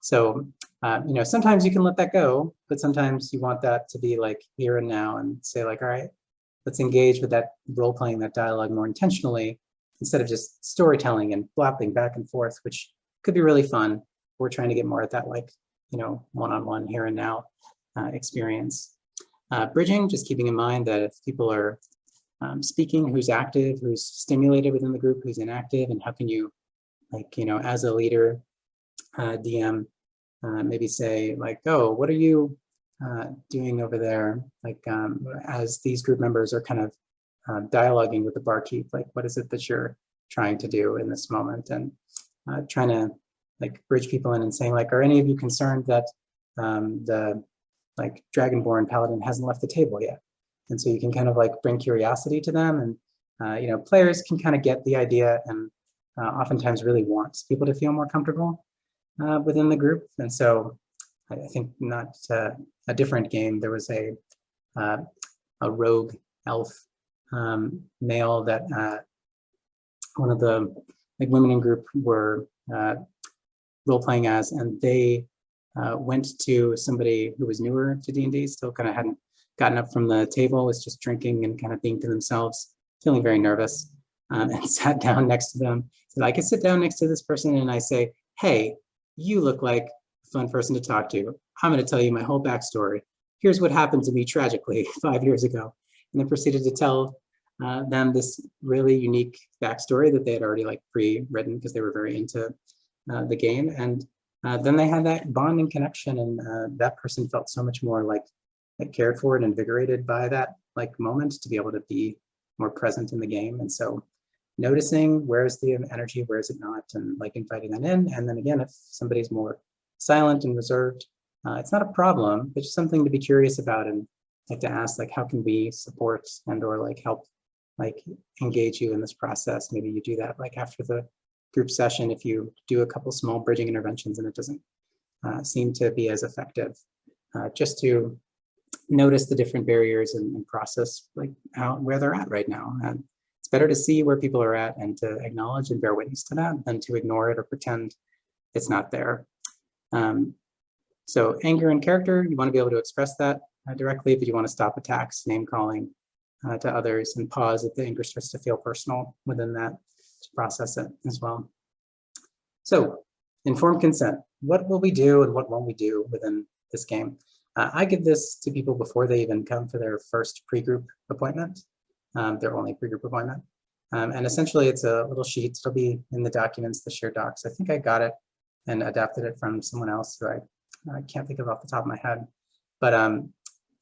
So, sometimes you can let that go, but sometimes you want that to be here and now and say all right, let's engage with that role-playing, that dialogue more intentionally, instead of just storytelling and blapping back and forth, which could be really fun. We're trying to get more at that one-on-one here and now experience. Bridging, just keeping in mind that if people are speaking, who's active, who's stimulated within the group, who's inactive, and how can you, as a leader, DM, maybe say oh, what are you doing over there? As these group members are kind of dialoguing with the barkeep, what is it that you're trying to do in this moment? And trying to bridge people in and saying are any of you concerned that the Dragonborn Paladin hasn't left the table yet? And so you can kind of bring curiosity to them, and players can kind of get the idea and oftentimes really want people to feel more comfortable within the group. And so I think not a different game, there was a rogue elf male that one of the women in group were role-playing as, and they went to somebody who was newer to D&D, still kind of hadn't gotten up from the table, was just drinking and kind of being to themselves, feeling very nervous, and sat down next to them. So I could sit down next to this person and I say, hey, you look like a fun person to talk to. I'm going to tell you my whole backstory. Here's what happened to me tragically 5 years ago. And then proceeded to tell them this really unique backstory that they had already pre-written because they were very into the game. And then they had that bonding connection, and that person felt so much more cared for and invigorated by that moment to be able to be more present in the game. And so noticing where's the energy, where is it not, and inviting that in. And then again, if somebody's more silent and reserved, it's not a problem, but just something to be curious about and to ask how can we support and or help engage you in this process. Maybe you do that after the group session if you do a couple small bridging interventions and it doesn't seem to be as effective. Just to notice the different barriers and process where they're at right now. And it's better to see where people are at and to acknowledge and bear witness to that than to ignore it or pretend it's not there. So anger and character, you want to be able to express that directly, but you want to stop attacks, name calling to others, and pause if the anger starts to feel personal within that to process it as well. So informed consent, what will we do and what won't we do within this game? I give this to people before they even come for their first pre-group appointment, their only pre-group appointment. And essentially it's a little sheet. It'll be in the documents, the shared docs. I think I got it and adapted it from someone else who I can't think of off the top of my head, but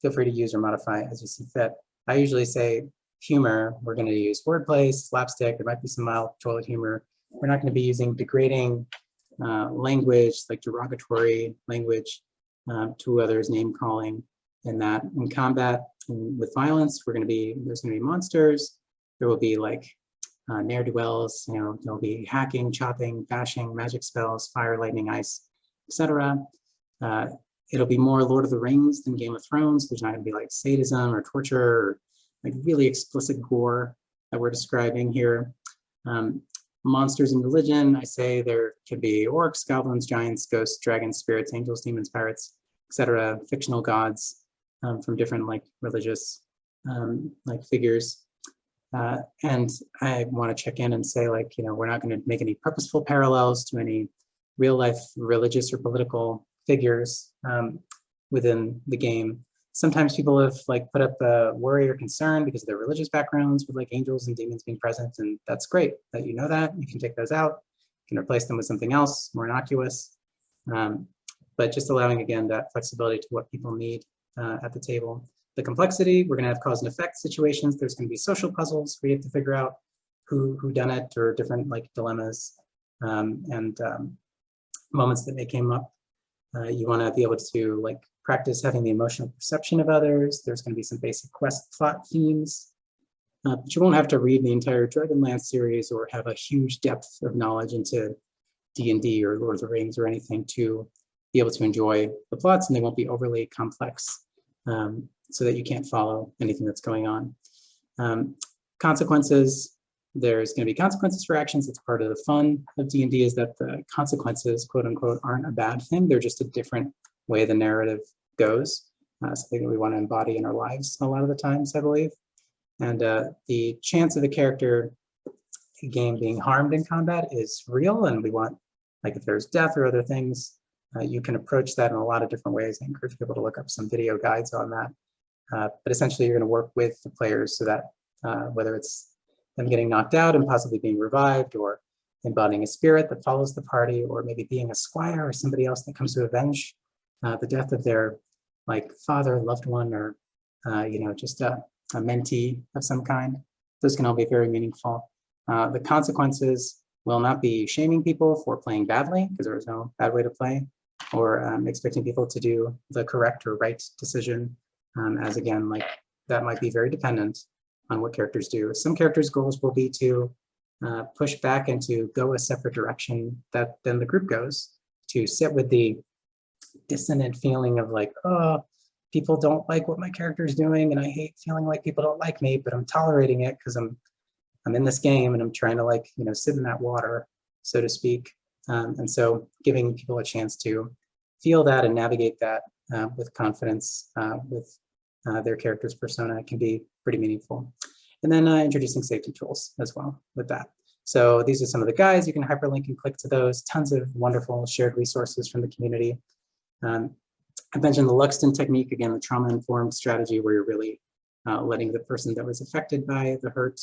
feel free to use or modify as you see fit. I usually say humor, we're going to use wordplay, slapstick, there might be some mild toilet humor. We're not going to be using degrading language, derogatory language to others, name calling, and that in combat and with violence, there's going to be monsters. There will be ne'er-do-wells, there'll be hacking, chopping, bashing, magic spells, fire, lightning, ice, etc. It'll be more Lord of the Rings than Game of Thrones. There's not going to be sadism or torture or really explicit gore that we're describing here. Monsters and religion, I say there could be orcs, goblins, giants, ghosts, dragons, spirits, angels, demons, pirates, etc. Fictional gods from different religious figures. And I want to check in and say we're not going to make any purposeful parallels to any real life religious or political figures within the game. Sometimes people have put up a worry or concern because of their religious backgrounds with angels and demons being present, and that's great that you know that. You can take those out, you can replace them with something else more innocuous. but just allowing, again, that flexibility to what people need at the table. The complexity, we're going to have cause and effect situations. There's going to be social puzzles where you have to figure out who done it, or different like dilemmas and moments that may come up. You want to be able to like practice having the emotional perception of others. There's going to be some basic quest plot themes, but you won't have to read the entire Dragonlance series or have a huge depth of knowledge into D&D or Lord of the Rings or anything to be able to enjoy the plots, and they won't be overly complex so that you can't follow anything that's going on. Consequences, there's going to be consequences for actions. It's part of the fun of D&D, is that the consequences, quote unquote, aren't a bad thing. They're just a different way the narrative goes. Something that we want to embody in our lives a lot of the times, I believe. And the chance of the character game being harmed in combat is real, and we want, like if there's death or other things, you can approach that in a lot of different ways. I encourage people to look up some video guides on that. But essentially, you're going to work with the players so that whether it's them getting knocked out and possibly being revived, or embodying a spirit that follows the party, or maybe being a squire or somebody else that comes to avenge the death of their like father, loved one, or just a mentee of some kind. Those can all be very meaningful. The consequences will not be shaming people for playing badly, because there is no bad way to play, or expecting people to do the correct or right decision, as again, like that might be very dependent on what characters do. Some characters' goals will be to push back and to go a separate direction that then the group goes, to sit with the dissonant feeling of like, oh, people don't like what my character is doing, and I hate feeling like people don't like me, but I'm tolerating it because I'm in this game and I'm trying to like, sit in that water, so to speak. And so giving people a chance to feel that and navigate that with confidence with their character's persona can be pretty meaningful. And then introducing safety tools as well with that. So these are some of the guides. You can hyperlink and click to those. Tons of wonderful shared resources from the community. I mentioned the Luxtan Technique, again, the trauma-informed strategy where you're really letting the person that was affected by the hurt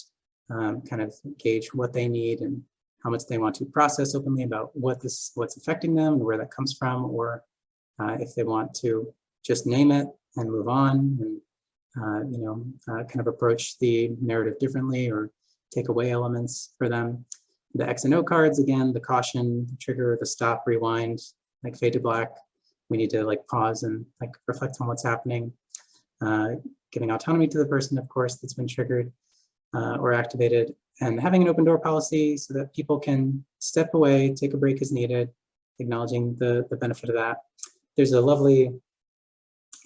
kind of gauge what they need and how much they want to process openly about what's affecting them and where that comes from, or if they want to just name it and move on and kind of approach the narrative differently or take away elements for them. The X and O cards, again, the caution, the trigger, the stop, rewind, like fade to black. We need to like pause and like reflect on what's happening. Giving autonomy to the person, of course, that's been triggered or activated, and having an open door policy so that people can step away, take a break as needed, acknowledging the benefit of that. There's a lovely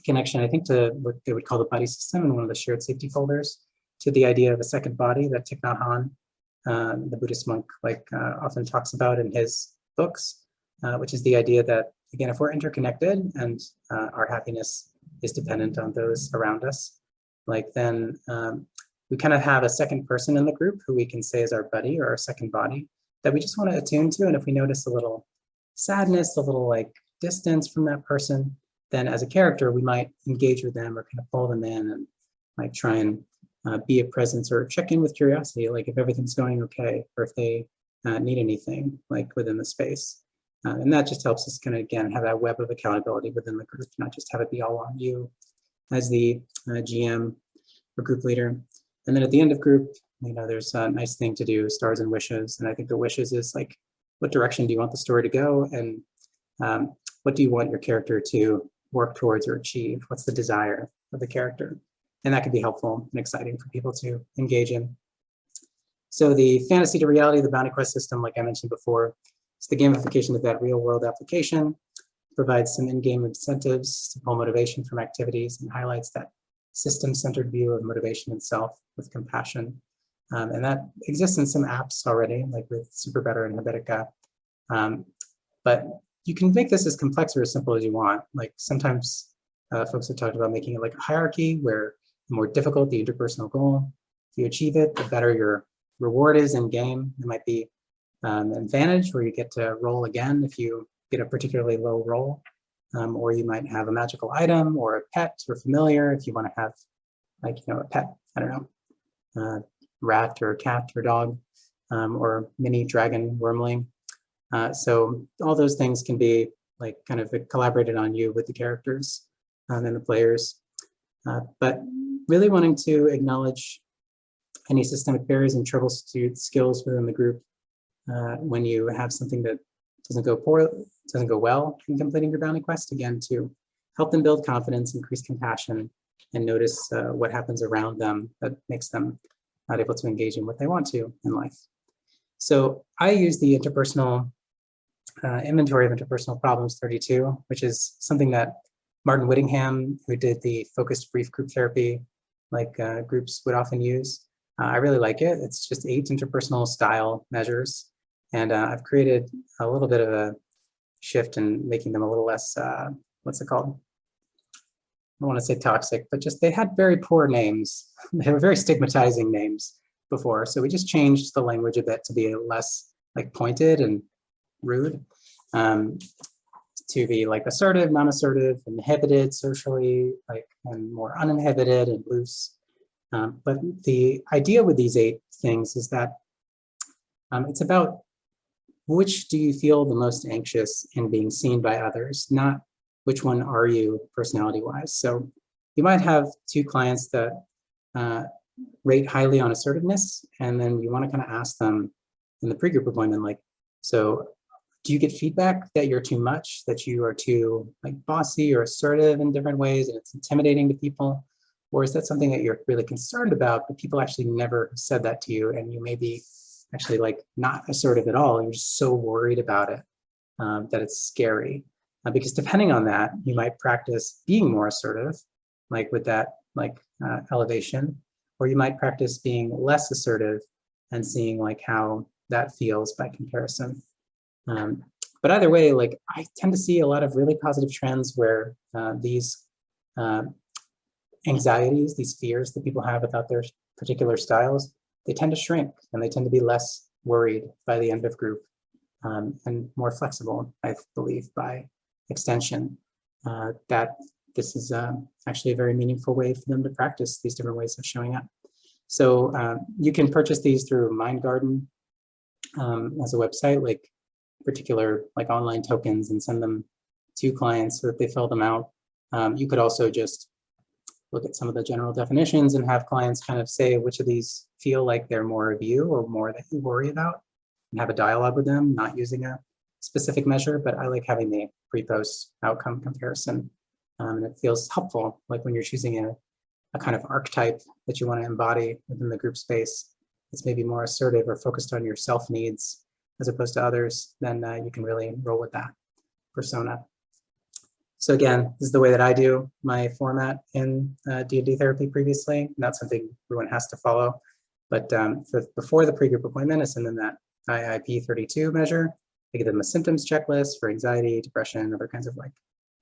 connection, I think, to what they would call the buddy system in one of the shared safety folders, to the idea of a second body that Thich Nhat Hanh, the Buddhist monk, often talks about in his books, which is the idea that, again, if we're interconnected and our happiness is dependent on those around us, then we kind of have a second person in the group who we can say is our buddy or our second body that we just want to attune to. And if we notice a little sadness, a little distance from that person, then as a character, we might engage with them or kind of pull them in and try and be a presence or check in with curiosity, if everything's going okay, or if they need anything within the space. And that just helps us kind of, again, have that web of accountability within the group, not just have it be all on you as the GM or group leader. And then at the end of group, there's a nice thing to do, stars and wishes. And I think the wishes is what direction do you want the story to go? And what do you want your character to work towards or achieve? What's the desire of the character? And that can be helpful and exciting for people to engage in. So the fantasy to reality, the bounty quest system, like I mentioned before, it's the gamification of that real world application, provides some in-game incentives to pull motivation from activities, and highlights that system-centered view of motivation itself with compassion. And that exists in some apps already, like with Superbetter and Habitica. But you can make this as complex or as simple as you want. Sometimes folks have talked about making it like a hierarchy where the more difficult the interpersonal goal, if you achieve it, the better your reward is in game. It might be an advantage where you get to roll again if you get a particularly low roll, or you might have a magical item or a pet or familiar if you want to have a pet, I don't know, rat or cat or dog, or mini dragon wormling. So all those things can be like kind of collaborated on you with the characters and the players. But really wanting to acknowledge any systemic barriers and troubleshoot skills within the group when you have something that doesn't go well in completing your bounty quest, again, to help them build confidence, increase compassion, and notice what happens around them that makes them not able to engage in what they want to in life. So I use the interpersonal inventory of interpersonal problems 32, which is something that Martin Whittingham, who did the focused brief group therapy, like groups would often use. I really like it. It's just 8 interpersonal style measures. And I've created a little bit of a shift in making them a little less, what's it called? I don't want to say toxic, but just they had very poor names. They were very stigmatizing names before. So we just changed the language a bit to be less like pointed and rude, to be like assertive, non-assertive, inhibited socially, like, and more uninhibited and loose. But the idea with these 8 things is that it's about which do you feel the most anxious in being seen by others, not which one are you personality-wise. So you might have 2 clients that rate highly on assertiveness, and then you want to kind of ask them in the pre-group appointment, like, so do you get feedback that you're too much, that you are too like bossy or assertive in different ways and it's intimidating to people? Or is that something that you're really concerned about, but people actually never said that to you, and you may be actually like not assertive at all, and you're just so worried about it that it's scary? Because depending on that, you might practice being more assertive, like with that like elevation, or you might practice being less assertive and seeing like how that feels by comparison. But either way, like I tend to see a lot of really positive trends where these anxieties, these fears that people have about their particular styles, they tend to shrink and they tend to be less worried by the end of group and more flexible, I believe, by extension, that this is actually a very meaningful way for them to practice these different ways of showing up. So you can purchase these through Mind Garden as a website, like particular like online tokens, and send them to clients so that they fill them out. You could also just look at some of the general definitions and have clients kind of say which of these feel like they're more of you or more that you worry about, and have a dialogue with them, not using a specific measure, but I like having the pre-post outcome comparison. And it feels helpful, like when you're choosing a kind of archetype that you want to embody within the group space, it's maybe more assertive or focused on your self needs as opposed to others, then you can really roll with that persona. So again, this is the way that I do my format in D&D therapy previously. Not something everyone has to follow, but before the pre-group appointment, I send them that IIP 32 measure. I give them a symptoms checklist for anxiety, depression, other kinds of like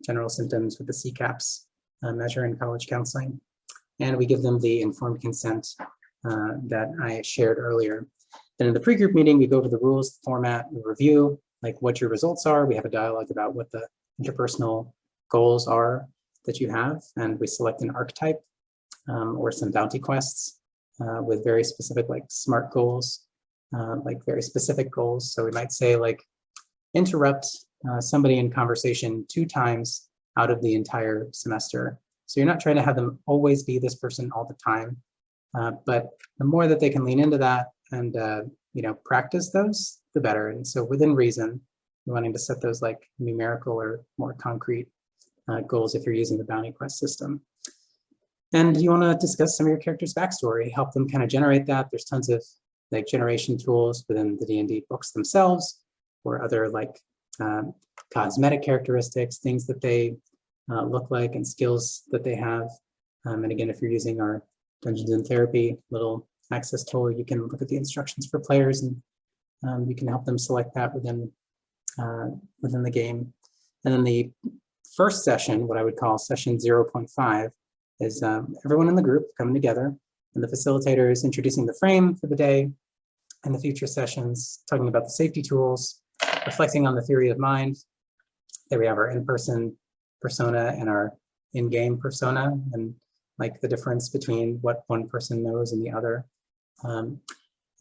general symptoms with the CCAPS measure in college counseling. And we give them the informed consent that I shared earlier. Then in the pre-group meeting, we go over the rules, the format, we review like what your results are. We have a dialogue about what the interpersonal goals are that you have, and we select an archetype or some bounty quests with very specific like SMART goals, like very specific goals. So we might say like interrupt somebody in conversation 2 times out of the entire semester. So you're not trying to have them always be this person all the time, but the more that they can lean into that and practice those, the better. And so within reason, you're wanting to set those like numerical or more concrete goals if you're using the bounty quest system. And you want to discuss some of your character's backstory, help them kind of generate that. There's tons of like generation tools within the D&D books themselves, or other like cosmetic characteristics, things that they look like, and skills that they have. And again, if you're using our Dungeons and Therapy little access tool, you can look at the instructions for players, and you can help them select that within the game. And then the first session, what I would call session 0.5, is everyone in the group coming together, and the facilitator is introducing the frame for the day, and the future sessions talking about the safety tools, reflecting on the theory of mind. There we have our in-person persona and our in-game persona, and like the difference between what one person knows and the other.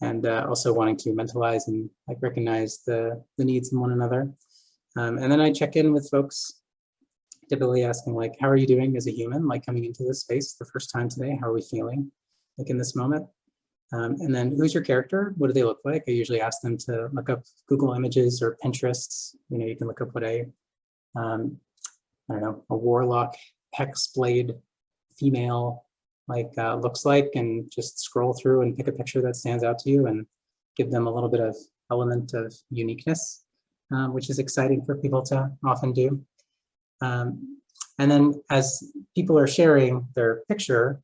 And also wanting to mentalize and like recognize the needs in one another. And then I check in with folks, typically asking like, how are you doing as a human? Like coming into this space the first time today, how are we feeling like in this moment? And then who's your character? What do they look like? I usually ask them to look up Google Images or Pinterest. You know, you can look up what I don't know, a warlock hexblade female like looks like, and just scroll through and pick a picture that stands out to you and give them a little bit of element of uniqueness, which is exciting for people to often do. And then as people are sharing their picture,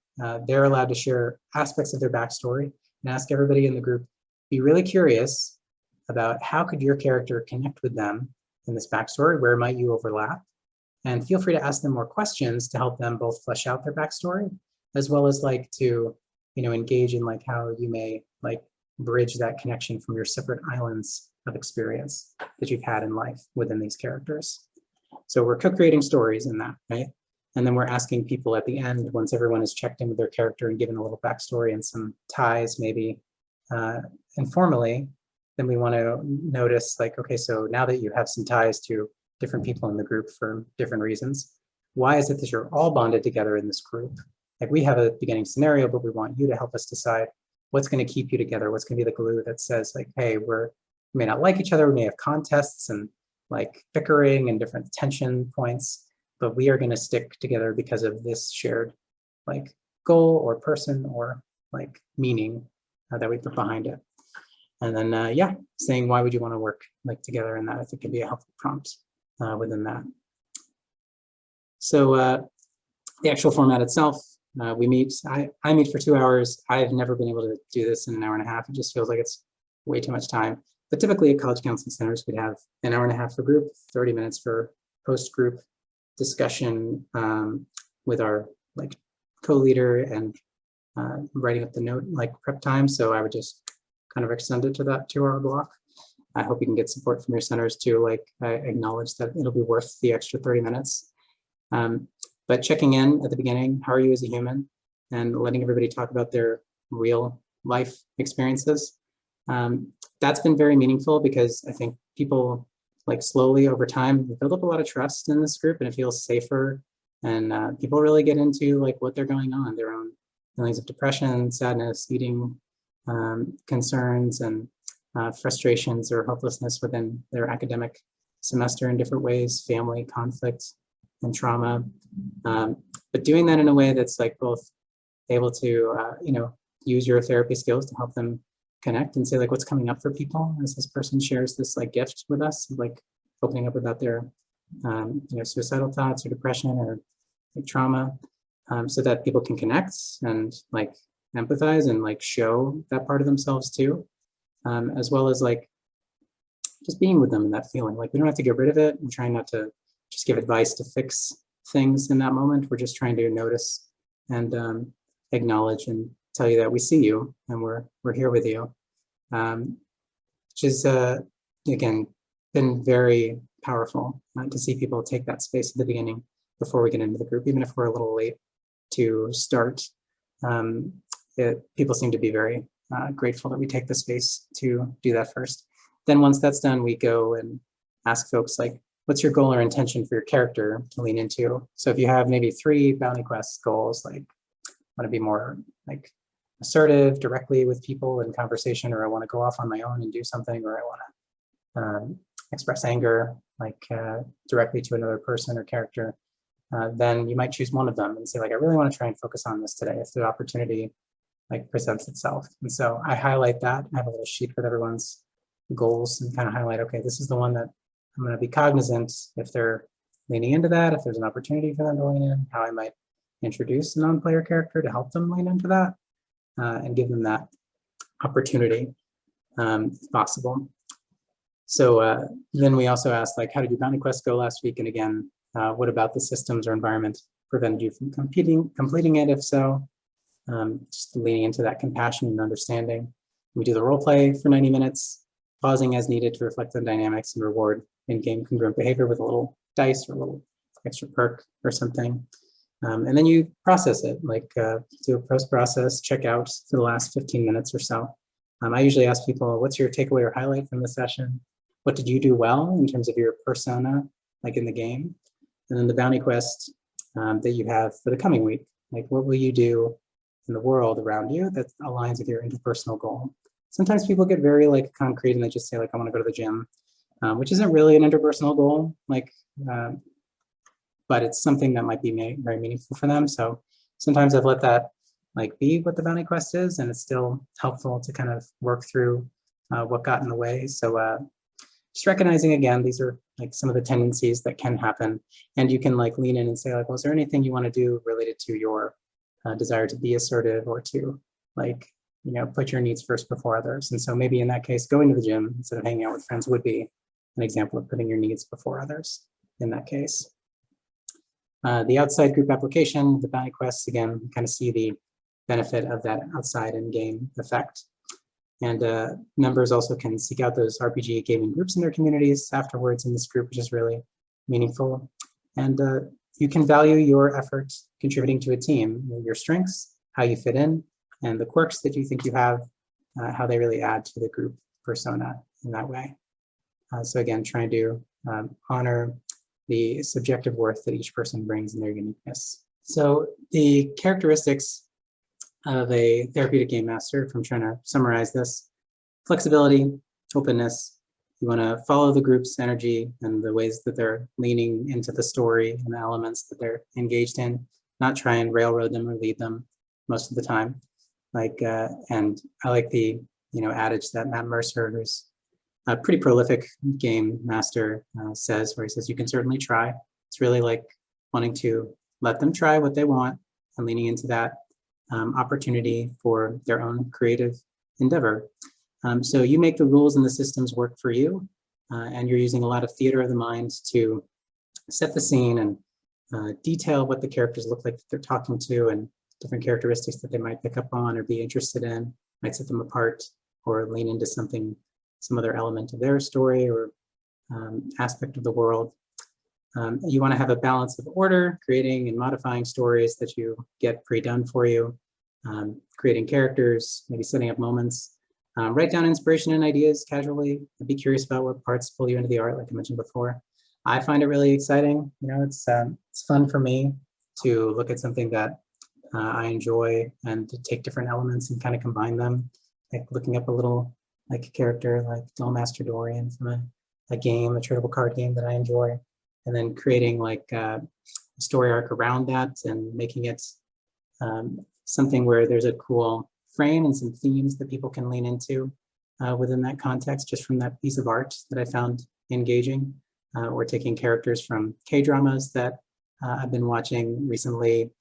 they're allowed to share aspects of their backstory and ask everybody in the group, be really curious about how could your character connect with them in this backstory, where might you overlap? And feel free to ask them more questions to help them both flesh out their backstory, as well as like to, you know, engage in like how you may like bridge that connection from your separate islands of experience that you've had in life within these characters. So we're co-creating stories in that, right? And then we're asking people at the end, once everyone has checked in with their character and given a little backstory and some ties, maybe informally, then we want to notice like, okay, so now that you have some ties to different people in the group for different reasons, why is it that you're all bonded together in this group? Like we have a beginning scenario, but we want you to help us decide what's going to keep you together, what's going to be the glue that says like, hey, we may not like each other, we may have contests and like bickering and different tension points, but we are going to stick together because of this shared like goal or person or like meaning that we put behind it. And then, yeah, saying why would you want to work like together in that, I think can be a helpful prompt within that. So the actual format itself, we meet, I meet for 2 hours. I've never been able to do this in an hour and a half. It just feels like it's way too much time. But typically at college counseling centers, we'd have an hour and a half for group, 30 minutes for post-group discussion with our like co-leader and writing up the note like prep time. So I would just kind of extend it to that 2-hour block. I hope you can get support from your centers to like acknowledge that it'll be worth the extra 30 minutes. But checking in at the beginning, how are you as a human? And letting everybody talk about their real life experiences. That's been very meaningful because I think people like slowly over time build up a lot of trust in this group and it feels safer. And people really get into like what they're going on, their own feelings of depression, sadness, eating concerns, and frustrations or hopelessness within their academic semester in different ways, family conflict and trauma. But doing that in a way that's like both able to, you know, use your therapy skills to help them connect and say like what's coming up for people as this person shares this like gift with us, like opening up about their you know, suicidal thoughts or depression or like trauma, so that people can connect and like empathize and like show that part of themselves too, as well as like just being with them in that feeling. Like we don't have to get rid of it. I'm trying not to just give advice to fix things in that moment. We're just trying to notice and acknowledge and tell you that we see you and we're here with you, which is again been very powerful to see people take that space at the beginning before we get into the group, even if we're a little late to start. People seem to be very grateful that we take the space to do that first. Then once that's done, we go and ask folks like, what's your goal or intention for your character to lean into? So if you have maybe 3 bounty quest goals, like I want to be more like assertive directly with people in conversation, or I want to go off on my own and do something, or I want to express anger like directly to another person or character, then you might choose one of them and say like, I really want to try and focus on this today if the opportunity like presents itself. And so I highlight that. I have a little sheet with everyone's goals and kind of highlight, okay, this is the one that I'm going to be cognizant if they're leaning into that, if there's an opportunity for them to lean in, how I might introduce a non-player character to help them lean into that and give them that opportunity if possible. So then we also asked like, how did your bounty quest go last week? And again, what about the systems or environment prevented you from completing it? If so, just leaning into that compassion and understanding. We do the role play for 90 minutes, pausing as needed to reflect on dynamics and reward in-game congruent behavior with a little dice or a little extra perk or something. And then you process it, like do a post-process, check out for the last 15 minutes or so. I usually ask people, what's your takeaway or highlight from the session? what did you do well in terms of your persona, like in the game? And then the bounty quest that you have for the coming week. Like, what will you do in the world around you that aligns with your interpersonal goal? Sometimes people get very like concrete and they just say like, I want to go to the gym, which isn't really an interpersonal goal, like, but it's something that might be very meaningful for them. So sometimes I've let that like be what the bounty quest is, and it's still helpful to kind of work through what got in the way. So just recognizing, again, these are like some of the tendencies that can happen, and you can like lean in and say like, well, is there anything you want to do related to your desire to be assertive or to like, you know, put your needs first before others? And so maybe in that case, going to the gym instead of hanging out with friends would be an example of putting your needs before others in that case. The outside group application, the bounty quests, again, kind of see the benefit of that outside in-game effect. And members also can seek out those RPG gaming groups in their communities afterwards in this group, which is really meaningful. And you can value your effort contributing to a team, your strengths, how you fit in, and the quirks that you think you have, how they really add to the group persona in that way. So again, trying to honor the subjective worth that each person brings in their uniqueness. So the characteristics of a therapeutic game master, if I'm trying to summarize this: flexibility, openness. You want to follow the group's energy and the ways that they're leaning into the story and the elements that they're engaged in, not try and railroad them or lead them most of the time. Like, and I like the, you know, adage that Matt Mercer, who's a pretty prolific game master, says, where he says, you can certainly try. It's really like wanting to let them try what they want and leaning into that opportunity for their own creative endeavor. So you make the rules and the systems work for you, and you're using a lot of theater of the mind to set the scene and detail what the characters look like that they're talking to, and different characteristics that they might pick up on or be interested in, might set them apart or lean into something, some other element of their story or aspect of the world. You want to have a balance of order, creating and modifying stories that you get pre-done for you, creating characters, maybe setting up moments. Write down inspiration and ideas casually. Be curious about what parts pull you into the art, like I mentioned before. I find it really exciting. You know, it's fun for me to look at something that I enjoy and to take different elements and kind of combine them. Like looking up a little like a character like Duelmaster Dorian from a game, a tradable card game that I enjoy, and then creating like a story arc around that and making it something where there's a cool frame and some themes that people can lean into within that context, just from that piece of art that I found engaging. Or taking characters from K-dramas that I've been watching recently,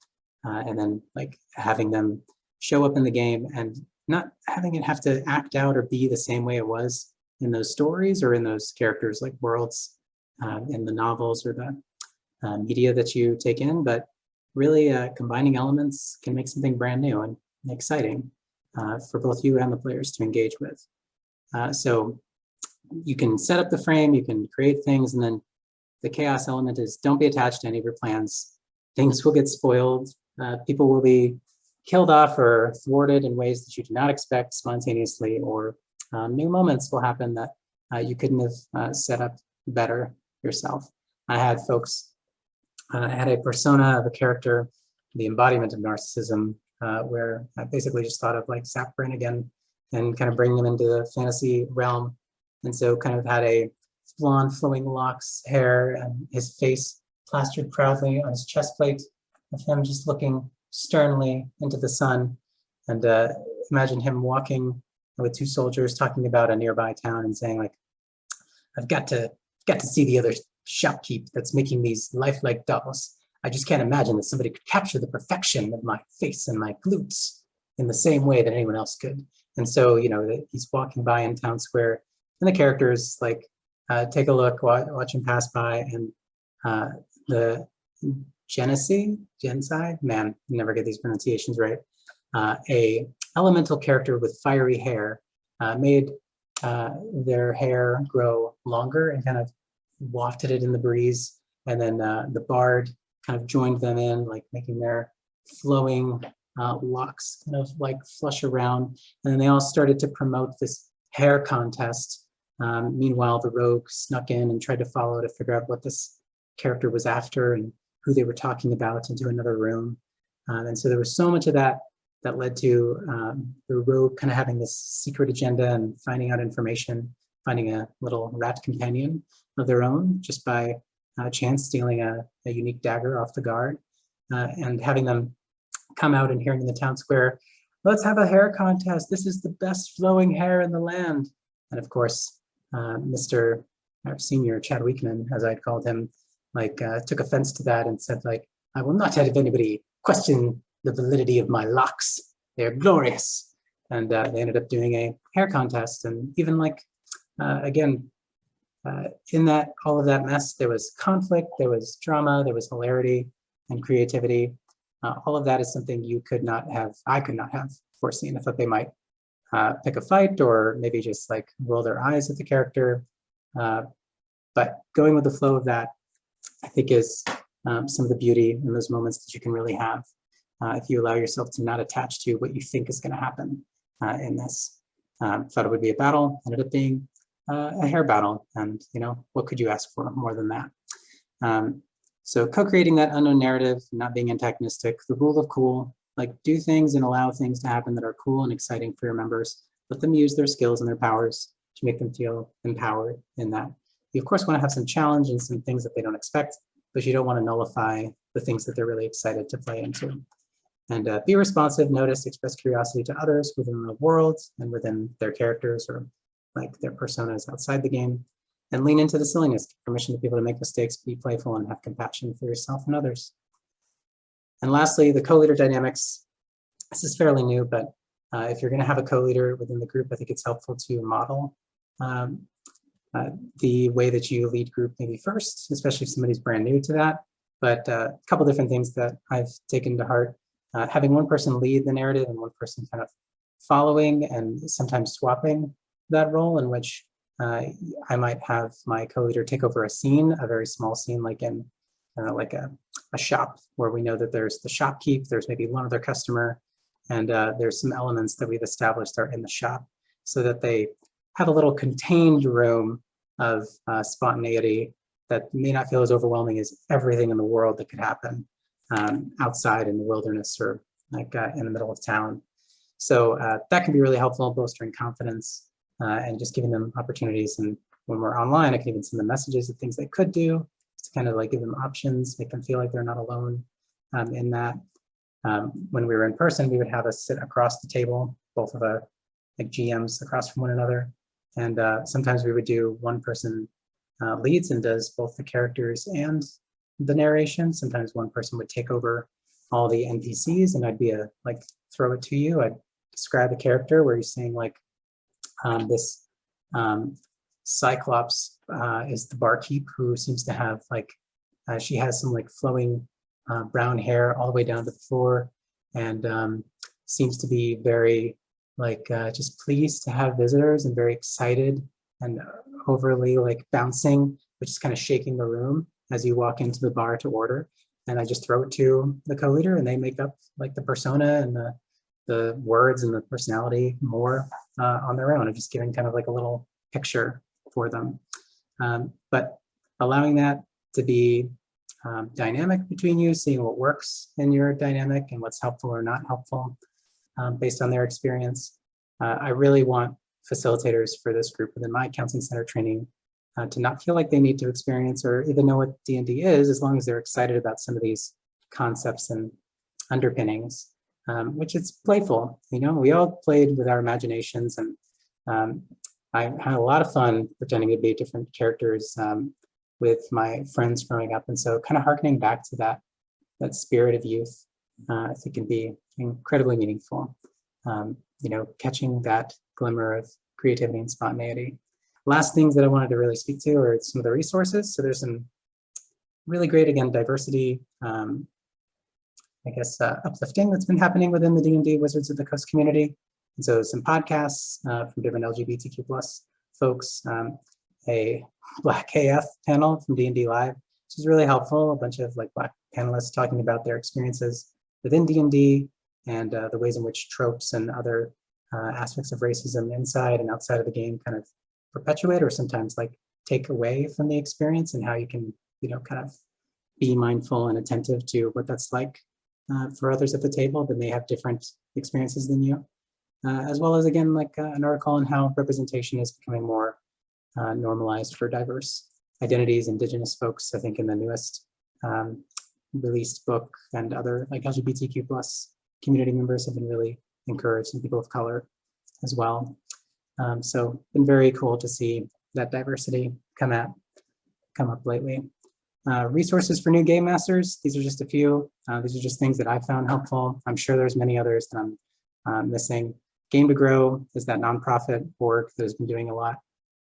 and then like having them show up in the game and not having it have to act out or be the same way it was in those stories or in those characters like worlds in the novels or the media that you take in, but really combining elements can make something brand new and exciting for both you and the players to engage with. So you can set up the frame, you can create things, and then the chaos element is don't be attached to any of your plans. Things will get spoiled. People will be killed off or thwarted in ways that you do not expect spontaneously, or new moments will happen that you couldn't have set up better yourself. I had folks, I had a persona of a character, the embodiment of narcissism, where I basically just thought of like Zach Brannigan and kind of bringing him into the fantasy realm. And so kind of had a blonde flowing locks, hair, and his face plastered proudly on his chest plate of him just looking sternly into the sun. And imagine him walking with two soldiers talking about a nearby town and saying like, I've got to see the other shopkeep that's making these lifelike dolls. I just can't imagine that somebody could capture the perfection of my face and my glutes in the same way that anyone else could. And so, you know, he's walking by in town square, and the characters like take a look, watch him pass by, and the genocide, man, never get these pronunciations right. A elemental character with fiery hair made their hair grow longer and kind of wafted it in the breeze. And then the bard kind of joined them in, like making their flowing locks kind of like flush around. And then they all started to promote this hair contest Meanwhile, the rogue snuck in and tried to follow to figure out what this character was after and who they were talking about into another room. And so there was so much of that that led to the rogue kind of having this secret agenda and finding out information, finding a little rat companion of their own just by chance, stealing a unique dagger off the guard, and having them come out and hearing in the town square, let's have a hair contest. This is the best flowing hair in the land. And of course, Mr. Senior Chad Weekman, as I'd called him, took offense to that and said, I will not have anybody question the validity of my locks. They're glorious. And they ended up doing a hair contest. And even again, in that all of that mess, there was conflict, there was drama, there was hilarity and creativity. All of that is something I could not have foreseen. I thought they might pick a fight or maybe just roll their eyes at the character. But going with the flow of that, I think is some of the beauty in those moments that you can really have if you allow yourself to not attach to what you think is going to happen in this. Thought it would be a battle, ended up being a hair battle. And what could you ask for more than that? So co-creating that unknown narrative, not being antagonistic, the rule of cool, do things and allow things to happen that are cool and exciting for your members. Let them use their skills and their powers to make them feel empowered in that. You, of course, want to have some challenge and some things that they don't expect, but you don't want to nullify the things that they're really excited to play into. And be responsive, notice, express curiosity to others within the world and within their characters or their personas outside the game. And lean into the silliness, give permission to people to make mistakes, be playful, and have compassion for yourself and others. And lastly, the co-leader dynamics. This is fairly new, but if you're going to have a co-leader within the group, I think it's helpful to model the way that you lead group maybe first, especially if somebody's brand new to that. But a couple different things that I've taken to heart. Having one person lead the narrative and one person kind of following and sometimes swapping that role, in which I might have my co-leader take over a scene, a very small scene, like in a shop where we know that there's the shopkeep, there's maybe one other customer, and there's some elements that we've established are in the shop so that they have a little contained room of spontaneity that may not feel as overwhelming as everything in the world that could happen outside in the wilderness or in the middle of town. So that can be really helpful, bolstering confidence and just giving them opportunities. And when we're online, I can even send them messages of things they could do to kind of give them options, make them feel like they're not alone in that. When we were in person, we would have us sit across the table, both of our GMs across from one another. And sometimes we would do one person leads and does both the characters and the narration. Sometimes one person would take over all the NPCs and I'd be throw it to you. I'd describe a character where you're saying this Cyclops is the barkeep who seems to have she has some flowing brown hair all the way down to the floor and seems to be very just pleased to have visitors and very excited and overly bouncing, which is kind of shaking the room as you walk into the bar to order. And I just throw it to the co-leader and they make up the persona and the words and the personality more on their own. I'm just giving kind of a little picture for them. But allowing that to be dynamic between you, seeing what works in your dynamic and what's helpful or not helpful based on their experience. I really want facilitators for this group within my counseling center training to not feel like they need to experience or even know what D&D is, as long as they're excited about some of these concepts and underpinnings, which is playful. We all played with our imaginations, and I had a lot of fun pretending to be different characters with my friends growing up. And so kind of harkening back to that spirit of youth, I think can be incredibly meaningful. Catching that glimmer of creativity and spontaneity. Last things that I wanted to really speak to are some of the resources. So there's some really great, again, diversity, uplifting that's been happening within the D&D Wizards of the Coast community. And so some podcasts from different LGBTQ+ folks, a Black AF panel from D&D Live, which is really helpful. A bunch of Black panelists talking about their experiences within D&D and the ways in which tropes and other aspects of racism inside and outside of the game kind of perpetuate or sometimes like take away from the experience, and how you can, kind of be mindful and attentive to what that's like for others at the table that may have different experiences than you. As well as, again, like an article on how representation is becoming more normalized for diverse identities, Indigenous folks, I think in the newest released book, and other like LGBTQ plus community members have been really encouraged, and people of color as well. So been very cool to see that diversity come up lately. Resources for new game masters. These are just a few. These are just things that I found helpful. I'm sure there's many others that I'm missing. Game to Grow is that nonprofit org that has been doing a lot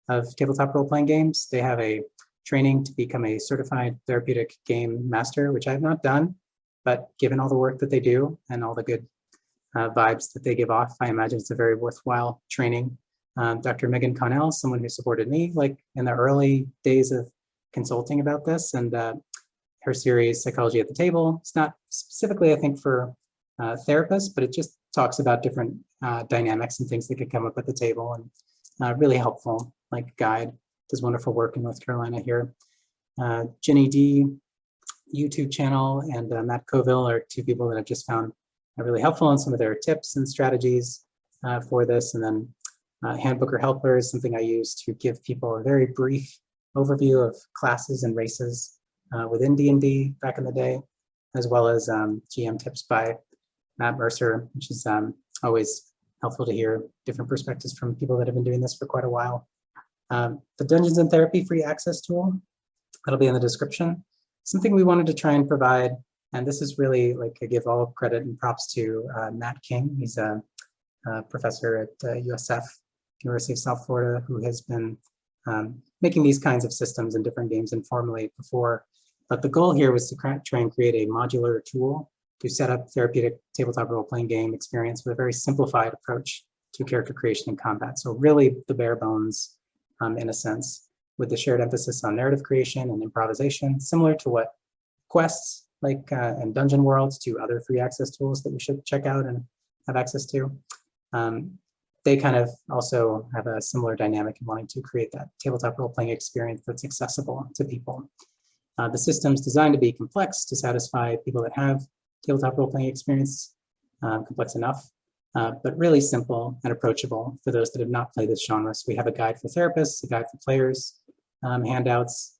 of tabletop role-playing games. They have a training to become a certified therapeutic game master, which I have not done, but given all the work that they do and all the good vibes that they give off, I imagine it's a very worthwhile training. Dr. Megan Connell, someone who supported me like in the early days of consulting about this, and her series Psychology at the Table. It's not specifically, I think, for therapists, but it just talks about different dynamics and things that could come up at the table, and really helpful like guide. Does wonderful work in North Carolina here. Jenny D YouTube channel and Matt Coville are two people that I've just found really helpful in some of their tips and strategies for this. And then Handbook or Helper is something I use to give people a very brief overview of classes and races within D&D back in the day, as well as GM tips by Matt Mercer, which is always helpful to hear different perspectives from people that have been doing this for quite a while. The Dungeons and Therapy free access tool, that'll be in the description. Something we wanted to try and provide, and this is really like I give all credit and props to Matt King. He's a professor at USF, University of South Florida, who has been making these kinds of systems in different games informally before. But the goal here was to try and create a modular tool to set up therapeutic tabletop role-playing game experience with a very simplified approach to character creation and combat. So really the bare bones, in a sense, with the shared emphasis on narrative creation and improvisation, similar to what quests like and Dungeon Worlds, to other free access tools that you should check out and have access to. They kind of also have a similar dynamic in wanting to create that tabletop role-playing experience that's accessible to people. The system's designed to be complex to satisfy people that have tabletop role-playing experience, complex enough, but really simple and approachable for those that have not played this genre. So we have a guide for therapists, a guide for players, handouts,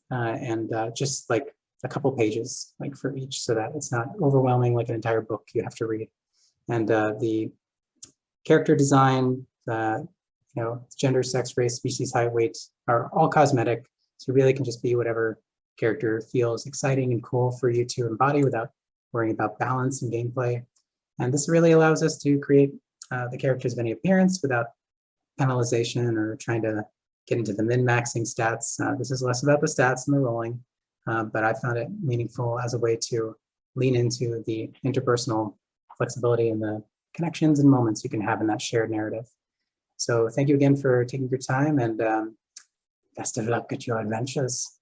and just like a couple pages like for each, so that it's not overwhelming like an entire book you have to read. And the character design, gender, sex, race, species, height, weight are all cosmetic. So you really can just be whatever character feels exciting and cool for you to embody without worrying about balance and gameplay. And this really allows us to create the characters of any appearance without penalization or trying to get into the min-maxing stats. This is less about the stats and the rolling, but I found it meaningful as a way to lean into the interpersonal flexibility and the connections and moments you can have in that shared narrative. So thank you again for taking your time, and best of luck at your adventures.